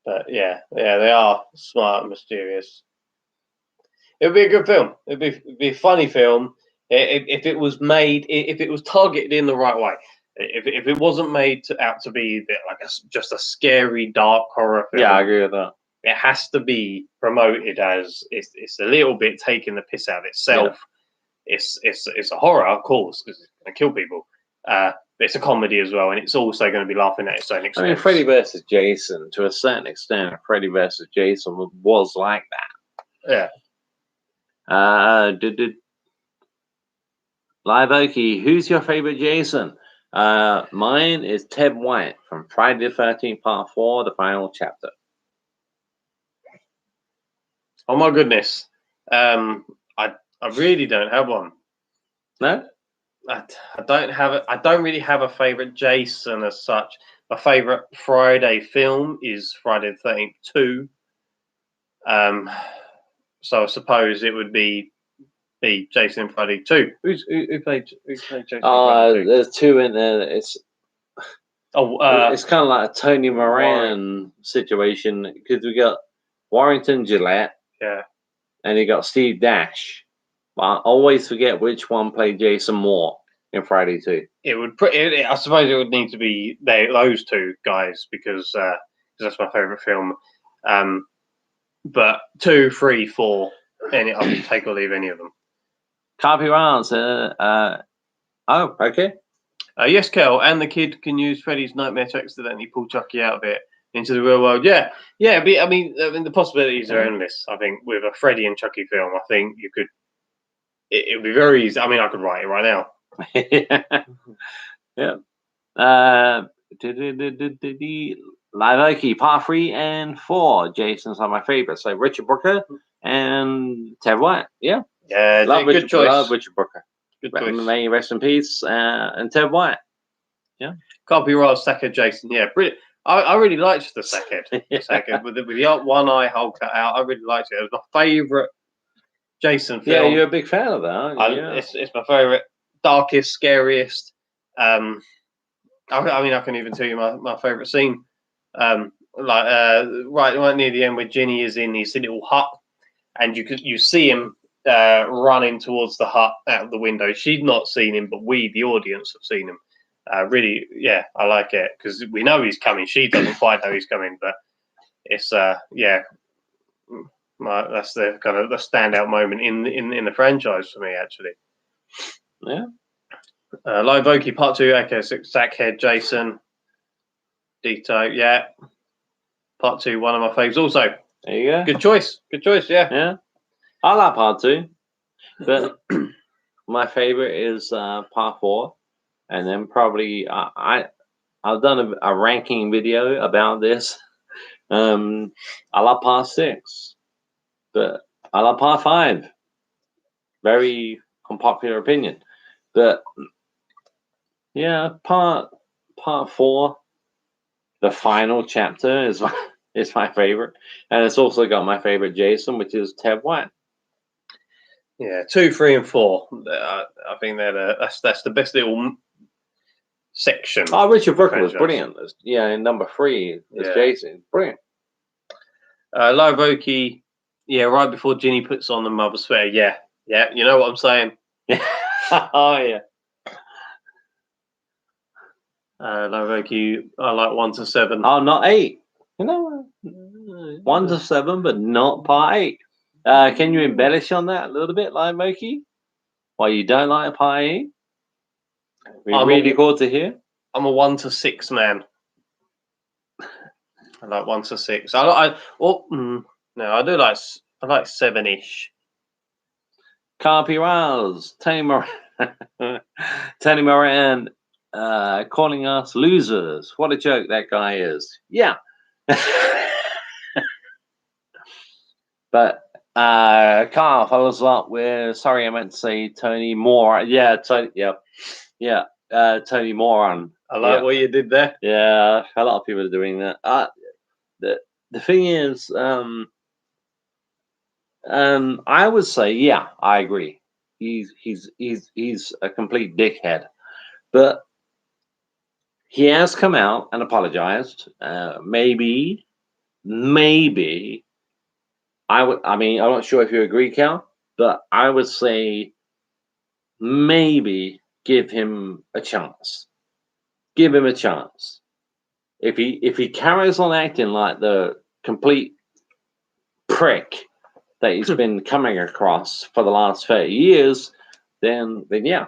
But yeah, they are smart and mysterious. It would be a good film. It'd be a funny film if it was made, if it was targeted in the right way. If it wasn't made out to be like just a scary, dark horror film.
Yeah, I agree with that.
It has to be promoted as it's a little bit taking the piss out of itself. Yeah. It's a horror, of course, because it's going to kill people. It's a comedy as well, and it's also going to be laughing at its own expense.
I mean, Freddy versus Jason, to a certain extent, Freddy versus Jason was like that.
Yeah.
Live Oki, who's your favorite Jason? Mine is Ted White from Friday the 13th Part 4, the final chapter.
Oh my goodness. I really don't have one.
No?
I don't really have a favorite Jason as such. My favorite Friday film is Friday the 13th 2. So I suppose it would be Jason and Friday 2. Who played Jason?
There's 2 in there. It's kind of like a Tony Moran situation because we got Warrington Gillette,
yeah,
and you got Steve Dash. But I always forget which one played Jason Moore in Friday 2.
I suppose it would need to be those 2 guys because that's my favorite film. But 2, 3, 4, I'll take or leave any of them.
Copyrights. Oh, okay.
Yes, Kel, and the kid can use Freddy's nightmare to accidentally pull Chucky out of it into the real world. Yeah. I mean, the possibilities are endless. I think with a Freddy and Chucky film, I think you could. It would be very easy. I mean, I could write it right now.
Yeah. Live Oki, Part 3 and 4. Jason's are my favorites. So Richard Brooker and Ted White. Yeah.
Yeah,
love
good choice.
Love Richard Brooker.
Good choice.
May he rest in peace. And Ted White. Yeah.
Copyright Sackhead Jason. Yeah, brilliant. I really liked the Sackhead. with the one eye hole cut out. I really liked it. It was my favourite Jason film.
Yeah, you're a big fan of that, aren't you?
It's my favourite, darkest, scariest. I mean, I can even tell you my favourite scene. Right near the end where Ginny is in his little hut, and you see him running towards the hut out of the window. She's not seen him, but we, the audience, have seen him. Really, yeah, I like it because we know he's coming. She doesn't quite know he's coming, but it's yeah. That's the kind of the standout moment in the franchise for me, actually.
Yeah.
Live Oki Part 2, okay, Sackhead Jason, Dito, yeah. Part 2, one of my faves. Also,
there you go.
Good choice, yeah.
Yeah, I like Part 2, but my favorite is Part 4, and then probably I've done a ranking video about this. I love Part 6. But I love Part 5. Very unpopular opinion. But yeah, Part 4, the final chapter is my favorite. And it's also got my favorite Jason, which is Ted White.
Yeah, 2, 3, and 4. I think that's the best little section.
Oh, Richard Brooker was brilliant. Yeah, in number 3 is Jason. Brilliant.
Live Oki. Yeah, right before Ginny puts on the mother sweater. Yeah, you know what I'm saying.
Oh yeah.
Live Oki, I like 1 to 7.
Oh, not 8. You know, 1 to 7, but not Part 8. Can you embellish on that a little bit, Live Oki? Why you don't like Part 8? Really cool to hear.
I'm a 1 to 6 man. I like 1 to 6. I do like I like 7-ish.
Carpy Rouse, Tony Moran, calling us losers. What a joke that guy is. Yeah. But Carl follows up with, sorry, I meant to say Tony Moore. Yeah, Tony. Yeah. Tony Moran.
I like what you did there.
Yeah, a lot of people are doing that. The thing is, I would say, yeah, I agree. He's a complete dickhead, but he has come out and apologized. Maybe I mean, I'm not sure if you agree, Cal, but I would say maybe give him a chance. Give him a chance. If he carries on acting like the complete prick that he's been coming across for the last 30 years, then yeah.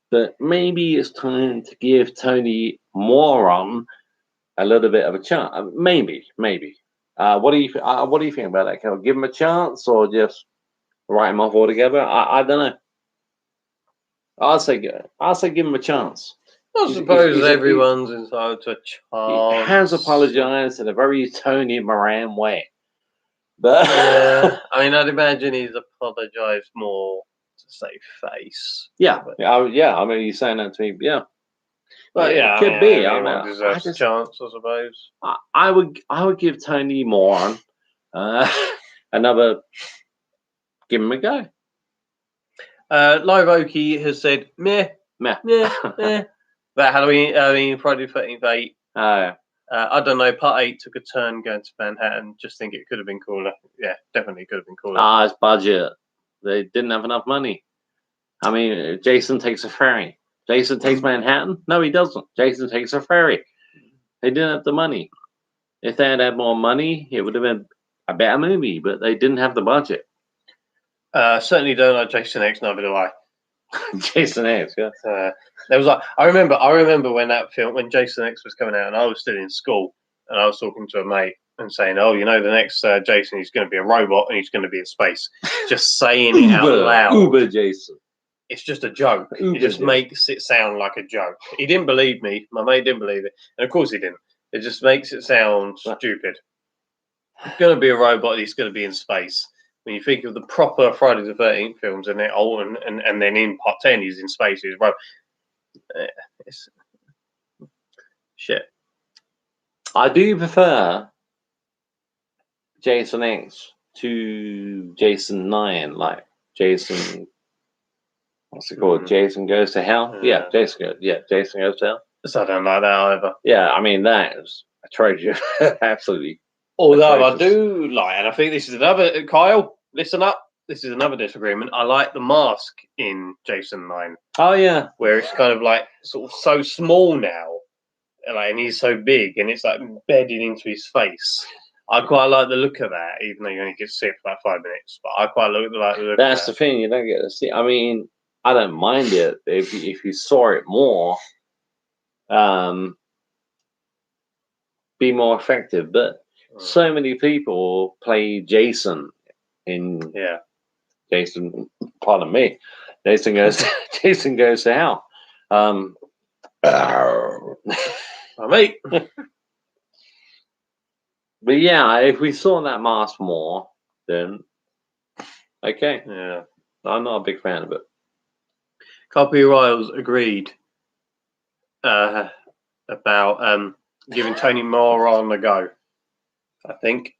But maybe it's time to give Tony Moran a little bit of a chance. Maybe. What do you think about that? Can I give him a chance or just write him off altogether? I don't know. I'll say give him a chance.
I suppose everyone's entitled to a chance.
He has apologized in a very Tony Moran way. But
yeah, I mean, I'd imagine he's apologized more to save face.
Yeah. I mean, you're saying that to me. Yeah.
But yeah,
it could be.
Everyone deserves a chance, I suppose.
I would give Tony Moran another. Give him a go.
Live Oki has said meh. That Halloween, Friday the 13th 8. I don't know. Part 8 took a turn going to Manhattan. Just think it could have been cooler. Yeah, definitely could have been cooler.
It's budget. They didn't have enough money. I mean, Jason takes a ferry. Jason takes Manhattan? No, he doesn't. Jason takes a ferry. They didn't have the money. If they had more money, it would have been a better movie, but they didn't have the budget.
Certainly don't like Jason X, neither do I.
Jason X, yeah.
There was I remember when that film, when Jason X was coming out, and I was still in school, and I was talking to a mate and saying, "Oh, you know, the next Jason, he's going to be a robot and he's going to be in space." Just saying it out loud.
Uber Jason.
It's just a joke. It just makes it sound like a joke. He didn't believe me. My mate didn't believe it, and of course he didn't. It just makes it sound stupid. He's going to be a robot. He's going to be in space. When you think of the proper Friday the 13th films, and they're old, and then in part 10 he's in space, he's right. It's shit.
I do prefer Jason X to Jason 9, like Jason. What's it called? Jason Goes to Hell. Yeah, Jason Goes to Hell.
So I don't like that either.
Yeah, I mean that is atrocious. Absolutely.
Although I do like, and I think this is another, Kyle, listen up. This is another disagreement. I like the mask in Jason 9.
Oh yeah,
where it's kind of like sort of so small now, and he's so big, and it's like embedded into his face. I quite like the look of that, even though you only get to see it for like 5 minutes. But I quite like the look.
That's the thing, you don't get to see. I mean, I don't mind it if you saw it more, be more effective. But so many people play Jason in Jason. Pardon me. Jason goes to hell.
Mate.
But yeah, if we saw that mask more, then okay.
Yeah,
I'm not a big fan of it.
Copy Riles agreed about giving Tony Moran a go. I think.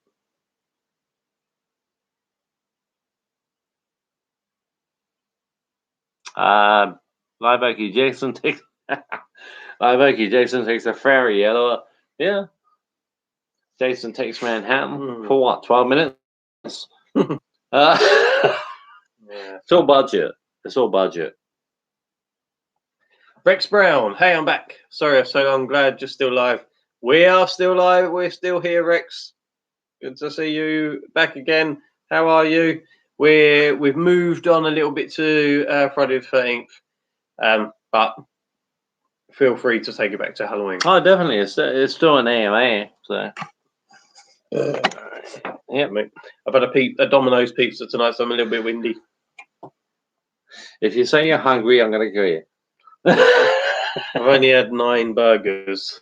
Live Oki Jason takes a ferry. Yeah. Jason takes Manhattan for what? 12 minutes.
Yeah.
It's all budget.
Rex Brown, hey, I'm back. Sorry, so I'm glad you're still live. We are still live. We're still here, Rex. Good to see you back again. How are you? We've moved on a little bit to Friday the 13th, but feel free to take it back to Halloween.
Oh, definitely. It's still an AMA. So Yeah.
I've had a Domino's pizza tonight, so I'm a little bit windy.
If you say you're hungry, I'm going to kill you.
I've only had 9 burgers.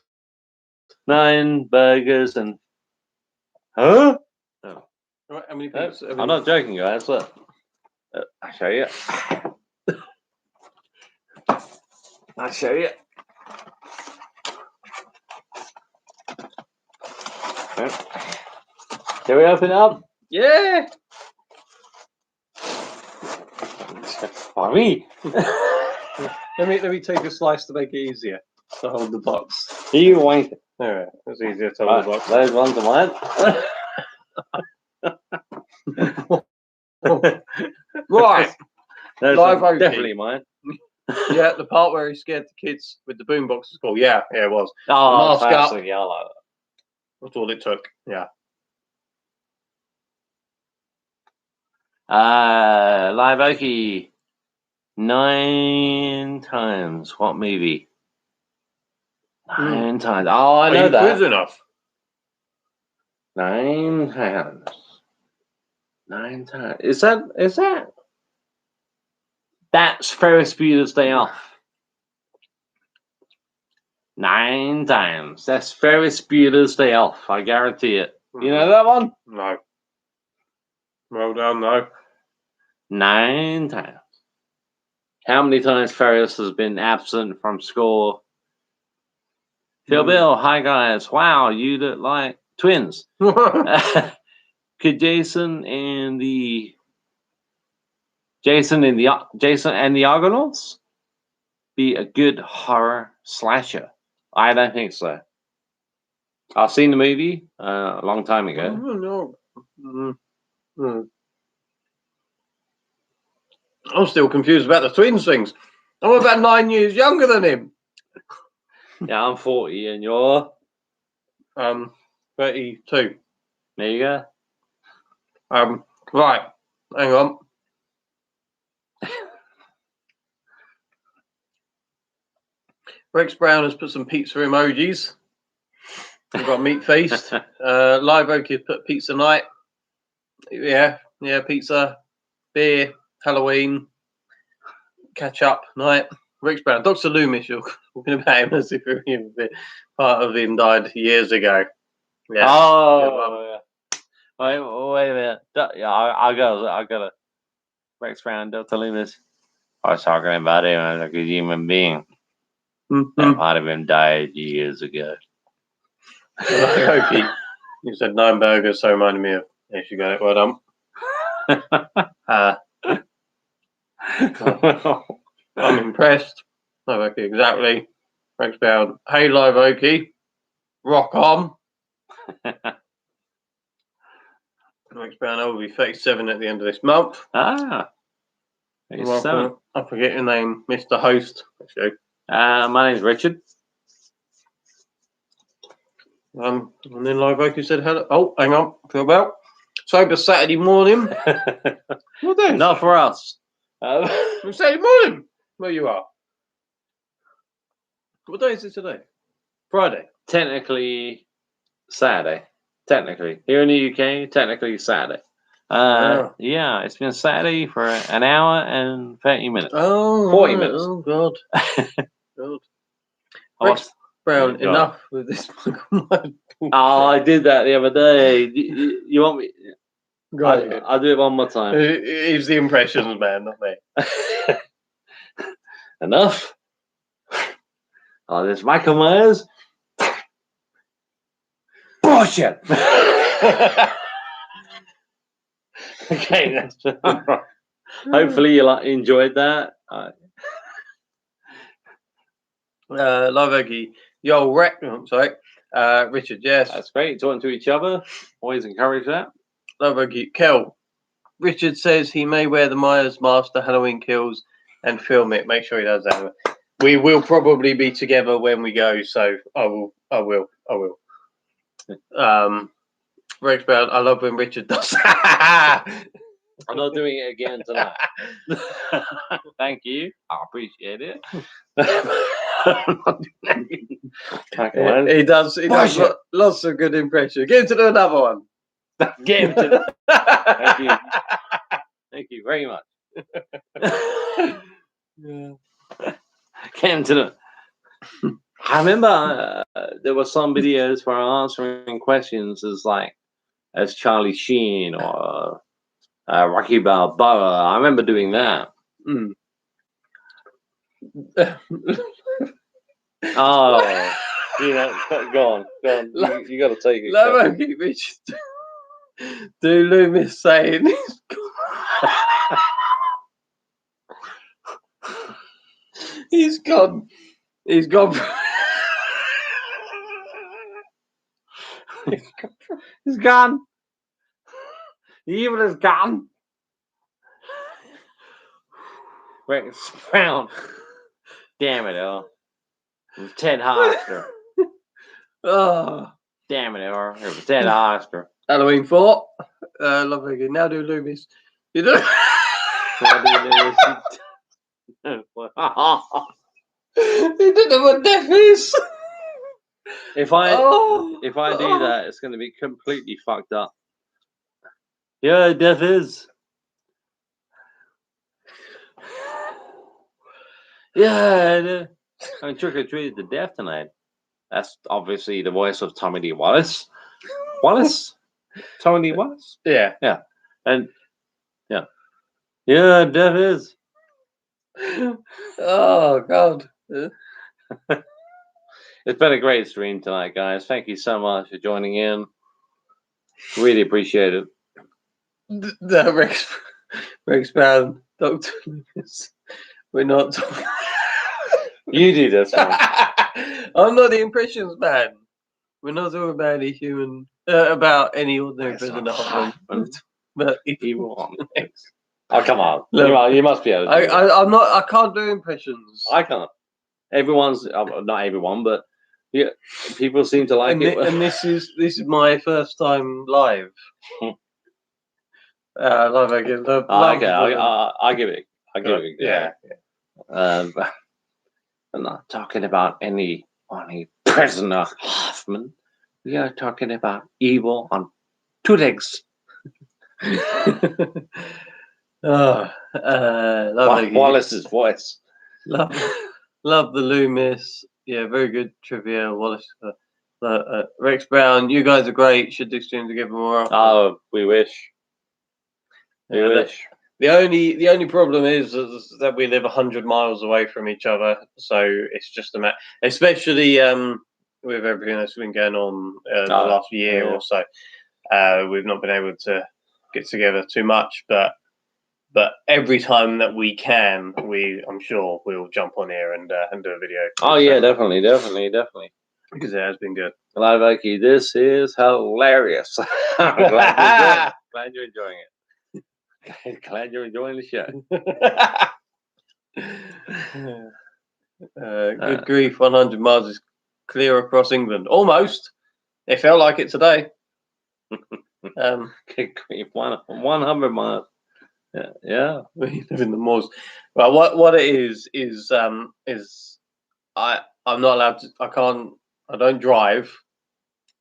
9 burgers and... Huh?
Right, how many
No,
pizzas?
I'm not joking, guys. Look. I'll show you. I'll show you. Shall we open it up?
Yeah.
Funny.
Let me take a slice to make it easier to hold the box.
You wank.
All right, it's easier to hold
Right,
the box.
those ones are mine.
Right.
Those
Live
are
Oakie.
definitely mine.
Yeah, the part where he scared the kids with the boombox is cool. Yeah, it was.
Oh,
Mask up.
classic. Yeah, I like that.
That's all it took. Yeah.
Live Oakie. 9 times. What movie? 9 times. Oh, I know
Are you
that.
quiz enough?
9 times. 9 times. Is that? That's Ferris Bueller's Day Off. 9 times. That's Ferris Bueller's Day Off. I guarantee it. You know that one?
No. Well done, no.
9 times. How many times Ferris has been absent from school? Phil Bill, hi guys. Wow, you look like twins. Could Jason and the Argonauts be a good horror slasher? I don't think so. I've seen the movie a long time ago.
No. I'm still confused about the twins things. I'm about 9 years younger than him.
Yeah, I'm 40 and you're
32.
there you go.
Right. Hang on. Rex Brown has put some pizza emojis. We've got meat feast. Live Oakie has put pizza night. Yeah, pizza, beer, Halloween, catch up night. Rex Brown, Dr. Loomis, you're talking about him as if part of him died years ago. Yeah.
Oh, yeah. Wait a minute. Yeah, I got a Rex Brown, Dr. Loomis. I was talking about him as like a human being. That part of him died years ago.
Okay. You said 9 burgers, so reminded me of. Yes, you got it. Well done. I'm impressed. Live Oakie, exactly. Rex Brown. Hey, Live Oakie. Rock on. Rex Brown, I will be 37 at the end of this month.
Ah.
Welcome. I forget your name, Mr. Host.
My name's Richard.
And then Live Oakie said hello. Oh, hang on. Phil Bell. Sober Saturday morning. What day?
Not for us.
Saturday morning. Where you are? What day is it today? Friday.
Technically Saturday. Technically. Here in the UK, technically Saturday. Yeah, it's been Saturday for an hour and 30 minutes.
Oh,
40 minutes.
Oh, God. God. Rex Brown, enough with this.
Oh, I did that the other day. You want me? I'll do it one more time.
He's the impressions man, not me.
Enough. Oh, there's Michael Myers. Bullshit. Okay, that's hopefully you enjoyed that.
Live Oakie, yo, Richard, yes.
That's great. Talking to each other. Always encourage that.
Live Oakie, Kel. Richard says he may wear the Myers mask to Halloween Kills and film it. Make sure he does that. We will probably be together when we go, so I will. Rex Brown, I love when Richard does that.
I'm not doing it again tonight. Thank you. I appreciate it.
He does
Bullshit.
lots of good impressions. Get him to do another one.
Get him to. Thank you. Thank you very much.
Yeah.
Get him to the. I remember there were some videos for answering questions as Charlie Sheen or Rocky Balboa. I remember doing that.
Mm.
Oh, go on. You got to take it.
Lobo keep do Loomis saying he's gone. He's gone.
He's gone. The evil is gone. Rex Brown. Damn it, Earl. It was Ted Hoster.
Oh,
Damn it, Earl. It was Ted Hoster.
Halloween 4. Love it again. Now do Loomis. You know. He didn't know what death is.
If I do
Oh.
that, it's going to be completely fucked up. Yeah, death is. Yeah, I'm trick or treated to death tonight. That's obviously the voice of Tommy Lee Wallace. Tommy Lee Wallace.
Yeah.
And yeah, death is.
Oh God.
It's been a great stream tonight, guys. Thank you so much for joining in. Really appreciate it.
The Rex Brown, Dr. Loomis. We're not talking.
You do this one.
I'm not the impressions man. We're not talking about any human, about any ordinary person at home. But
Evil on. Oh, come on.
Look,
you must be able to do that.
I'm not. I can't do impressions.
I can't. Everyone's not everyone, but yeah, people seem to like it.
And this is my first time live. Live again.
Okay, I give it. I give it.
Yeah.
I'm not talking about any prisoner Hoffman. We are talking about evil on two legs. Wallace's voice.
Love the Loomis. Yeah, very good trivia. Wallace, Rex Brown. You guys are great. Should do streams together more often.
Oh, we wish. We wish.
The only problem is that we live 100 miles away from each other, so it's just a matter. Especially with everything that's been going on the last year or so, we've not been able to get together too much. But every time that we can, I'm sure we'll jump on here and do a video.
Oh yeah, definitely.
Because it has been good.
Live Aki, this is hilarious. I'm glad you're enjoying it. Glad you're enjoying the show.
Good grief, 100 miles is clear across England. Almost. It felt like it today.
Good grief, 100 miles. Yeah.
We live in the moors. Well, what it is I'm not allowed to. I don't drive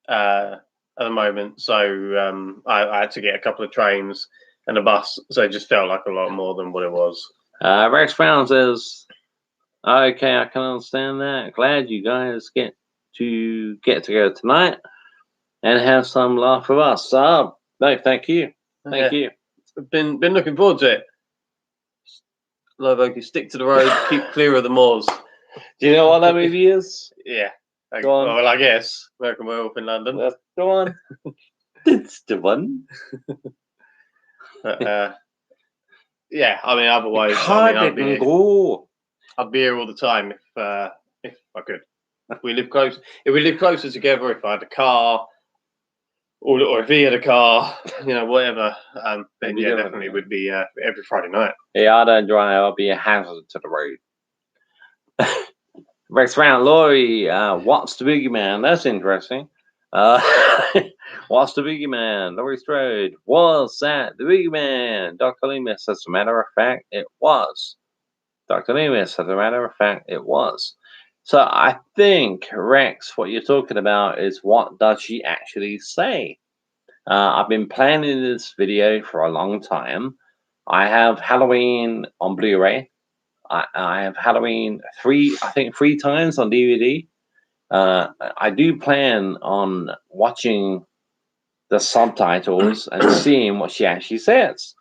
at the moment, so I had to get a couple of trains and a bus, so it just felt like a lot more than what it was.
Rex Brown says, "Okay, I can understand that. Glad you guys get together tonight and have some laugh with us." No, thank you, thank you.
Been looking forward to it. Lobo, stick to the road, keep clear of the moors.
Do you know what that movie is?
Yeah.
Go on.
Well, I guess American Werewolf in London.
Go on. It's the one.
Yeah, I mean, otherwise, I'd be here all the time if I could. If we live closer together, if I had a car, or if he had a car, whatever. Then yeah, definitely would be every Friday night.
Yeah, I don't drive. I'll be a hazard to the road. Rex Brown, Laurie, what's the boogeyman? That's interesting. What's the boogeyman? Laurie Strode, was that the boogeyman? Dr. Loomis, as a matter of fact, it was. Dr. Loomis, as a matter of fact, it was. So I think, Rex, what you're talking about is what does she actually say? I've been planning this video for a long time. I have Halloween on Blu-ray. I have Halloween three times on DVD. I do plan on watching the subtitles and seeing what she actually says,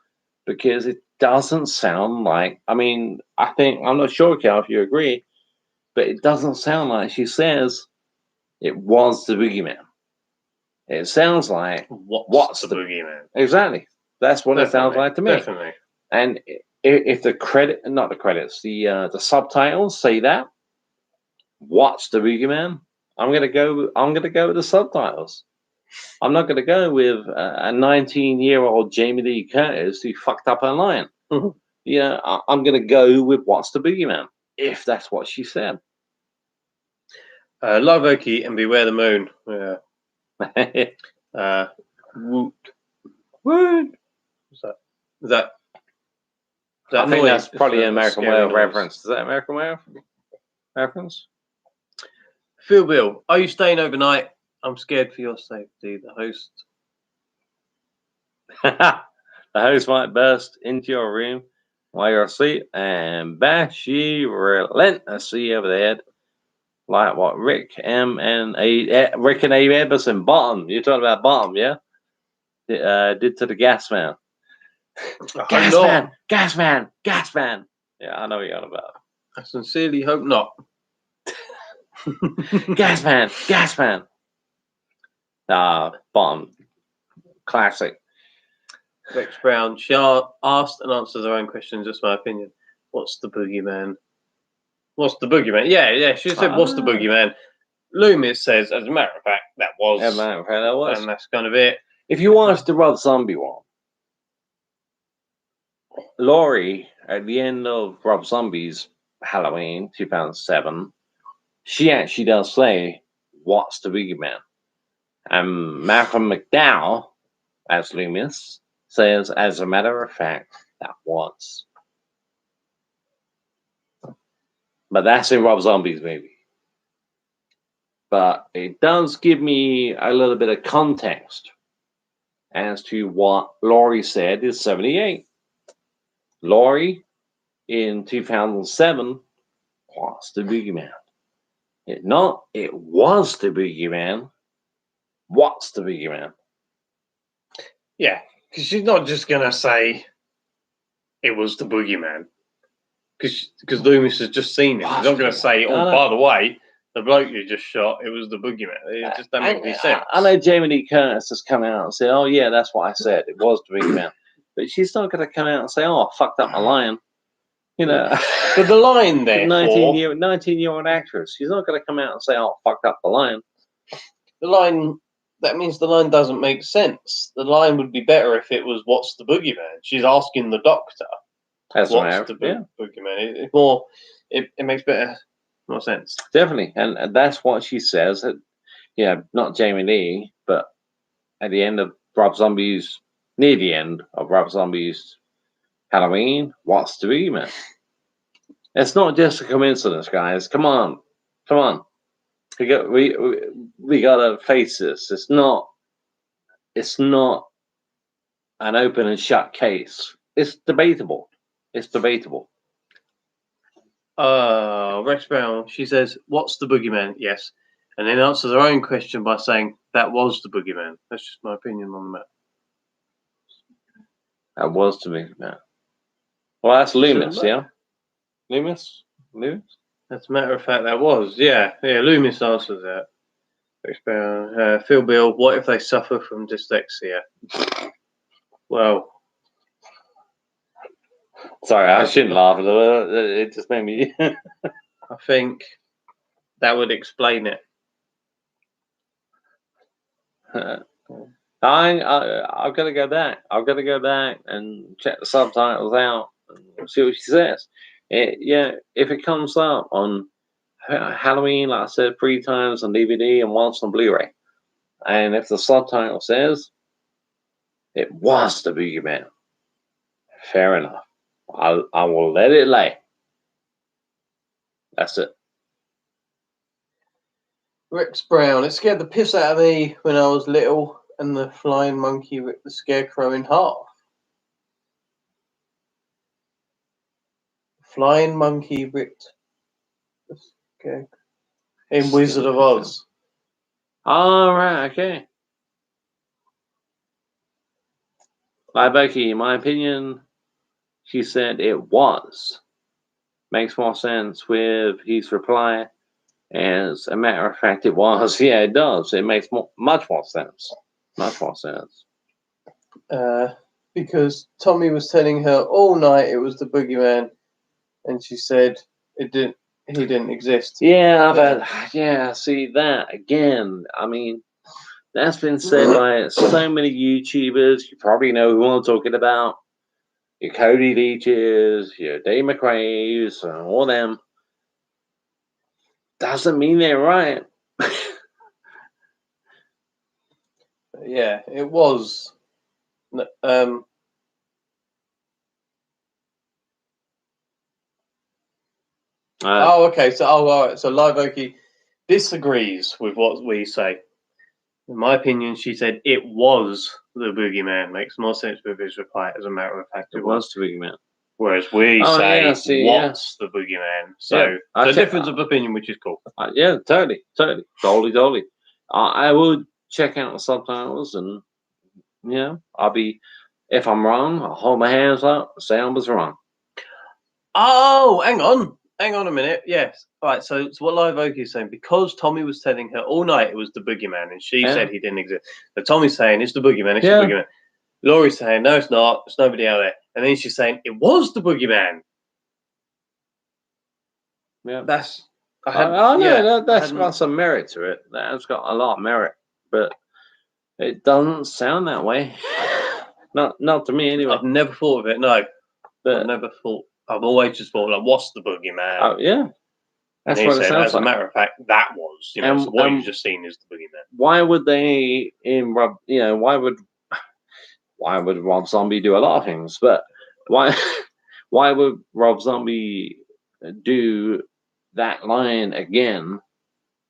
because it doesn't sound like, I mean, I'm not sure, Cal, if you agree, but it doesn't sound like she says it was the boogeyman. It sounds like
What's the boogeyman?
Exactly. That's what it sounds like to me.
Definitely.
And if the the subtitles say that, what's the boogeyman? I'm gonna go with the subtitles. I'm not gonna go with a 19-year-old Jamie Lee Curtis who fucked up her line. I'm gonna go with what's the boogeyman, if that's what she said.
Love Oki and Beware the Moon. Yeah. Woot. Woot. What's that? Is that
I think that's probably an American
scary
Werewolf
noise.
reference. Is that American Werewolf reference?
Phil Bill, are you staying overnight? I'm scared for your safety. The host.
The host might burst into your room while you're asleep and bash you relentlessly over the head, like what Rick and Abe Eberson, Bottom. You're talking about Bottom, yeah? Did to the gas man. Gas man. Yeah, I know what you're on about.
I sincerely hope not.
Gas man. Bottom. Classic.
Rex Brown, she asked and answered her own question, just my opinion. What's the boogeyman? What's the boogeyman? Yeah, she said, what's the boogeyman? Loomis says, as a matter of fact, that was.
As a matter of fact, that was.
And that's kind of it.
If you watch the Rob Zombie one, Laurie, at the end of Rob Zombie's Halloween 2007, she actually does say, what's the boogeyman? And Malcolm McDowell, as Loomis, says, as a matter of fact, that was. But that's in Rob Zombie's movie. But it does give me a little bit of context as to what Laurie said in 78. Laurie, in 2007, was the boogeyman. It was the boogeyman. What's the boogeyman?
Yeah, because she's not just going to say it was the boogeyman. Because Loomis has just seen it. She's not going to say, by the way, the bloke you just shot, it was the boogeyman. It just doesn't make any sense.
I know Jamie Lee Curtis has come out and said, oh, yeah, that's what I said. It was the boogeyman. But she's not going to come out and say, oh, I fucked up my line.
But the line there,
19-year-old actress, she's not going to come out and say, oh, I fucked up the line.
The line, that means the line doesn't make sense. The line would be better if it was, what's the boogeyman? She's asking the doctor.
That's
what's the boogeyman? It's more, it makes more sense.
Definitely. And that's what she says. Not Jamie Lee, but at the end of near the end of Rob Zombie's Halloween, what's the boogeyman? It's not just a coincidence, guys. Come on. We gotta face this. It's not an open and shut case. It's debatable.
Rex Brown, she says, what's the boogeyman? Yes. And then answers her own question by saying, that was the boogeyman. That's just my opinion on the matter.
That was the boogeyman. Well, that's Loomis, yeah? Loomis?
As a matter of fact, that was. Yeah, Loomis answers that. Rex Brown, Phil Bill, what if they suffer from dyslexia? Well.
Sorry, I shouldn't laugh. It just made me.
I think that would explain it.
I've got to go back. And check the subtitles out and see what she says. If it comes up on Halloween, like I said, 3 times on DVD and once on Blu-ray, and if the subtitle says it was the boogeyman, fair enough. I will let it lay. That's it.
Rex Brown. It scared the piss out of me when I was little, and the flying monkey ripped the scarecrow in half. Flying monkey ripped the scarecrow in Wizard of Oz.
All right, okay. Like Becky, in my opinion, she said it was. Makes more sense with his reply. As a matter of fact, it was. Yeah, it does. It makes much more sense. Much more sense.
Because Tommy was telling her all night it was the boogeyman, and she said it didn't. He didn't exist.
Yeah, but yeah, see that again. I mean, that's been said by so many YouTubers. You probably know who I'm talking about. Your Cody Leaches, your Dave McRae's, and all them. Doesn't mean they're right.
Yeah, it was. Okay. So, all right. So, Live Oki disagrees with what we say. In my opinion, she said it was the boogeyman. Makes more sense with his reply. As a matter of fact,
it was the boogeyman.
Whereas we say what's the boogeyman. So, a difference of opinion, which is cool.
Yeah, totally. Totally. I would check out the subtitles, and I'll be. If I'm wrong, I'll hold my hands up and say I was wrong.
Oh, hang on a minute. Yes. All right. So what Live Oki is saying, because Tommy was telling her all night it was the boogeyman, and she said he didn't exist. So Tommy's saying it's the boogeyman. It's the boogeyman. Laurie's saying no, it's not. There's nobody out there. And then she's saying it was the boogeyman.
Yeah.
That's
got some merit to it. That's got a lot of merit, but it doesn't sound that way. Not to me anyway.
I've never thought of it. No, but I've never thought. I've always just thought like, what's the boogeyman?
Oh yeah,
that's what it sounds like. As a matter of fact, that was. So what you've just seen is the boogeyman.
Why would they why would Rob Zombie do a lot of things? But why would Rob Zombie do that line again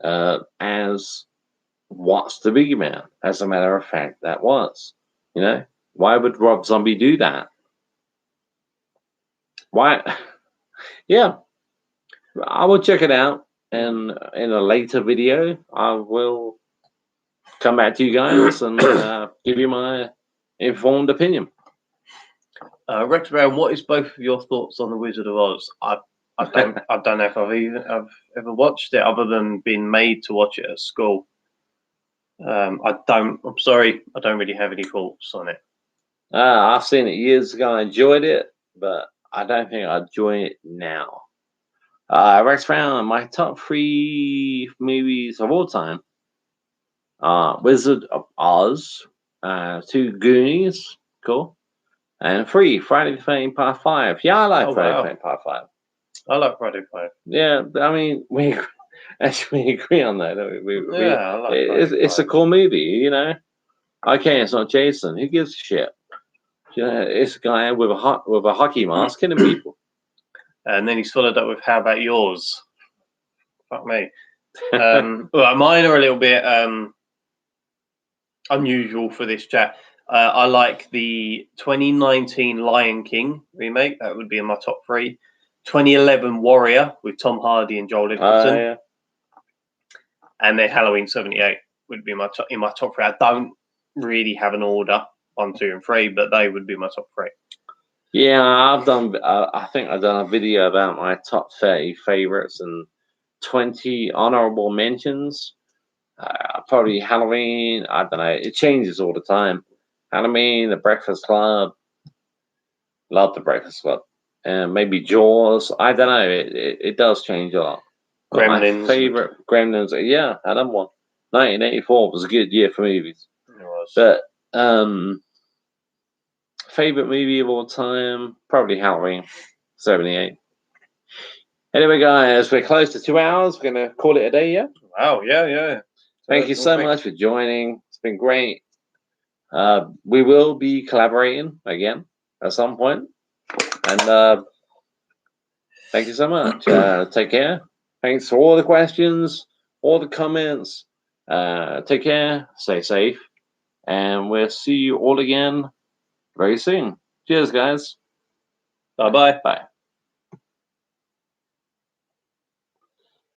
as what's the boogeyman? As a matter of fact, that was. Why would Rob Zombie do that? Why? Yeah, I will check it out, and in a later video, I will come back to you guys and give you my informed opinion.
Rex Brown, what is both of your thoughts on the Wizard of Oz? I don't know if I've ever watched it other than being made to watch it at school. I'm sorry, I don't really have any thoughts on it.
I've seen it years ago. I enjoyed it, but I don't think I'd enjoy it now. Rex Brown, my top 3 movies of all time: Wizard of Oz, 2 Goonies, cool, and 3 Friday the 13th Part 5. Yeah, I like Friday the 13th Part 5.
I like Friday the 13th.
Yeah, I mean we actually agree on that.
I like
it's a cool movie, Okay, it's not Jason. Who gives a shit? It's a guy with a hockey mask killing people.
And then he's followed up with "How about yours?" Fuck me. Well, mine are a little bit unusual for this chat. I like the 2019 Lion King remake. That would be in my top 3. 2011 Warrior with Tom Hardy and Joel Edgerton.
Yeah.
And then Halloween 78 would be in my top 3. I don't really have an order 1, 2, and 3, but they would be my top 3.
Yeah, I've done. I think I've done a video about my top 30 favorites and 20 honorable mentions. Probably Halloween. I don't know. It changes all the time. Halloween, The Breakfast Club. Love The Breakfast Club. And maybe Jaws. I don't know. It does change a lot.
Gremlins.
My favorite Gremlins. Yeah, I done one. 1984 was a good year for movies.
It was.
But favorite movie of all time, probably Halloween 78. Anyway, guys, we're close to 2 hours. We're gonna call it a day, yeah?
Wow, yeah.
Thank you so much for joining. It's been great. We will be collaborating again at some point. And thank you so much. Take care. Thanks for all the questions, all the comments. Take care, stay safe, and we'll see you all again very soon. Cheers, guys.
Bye bye.
Bye.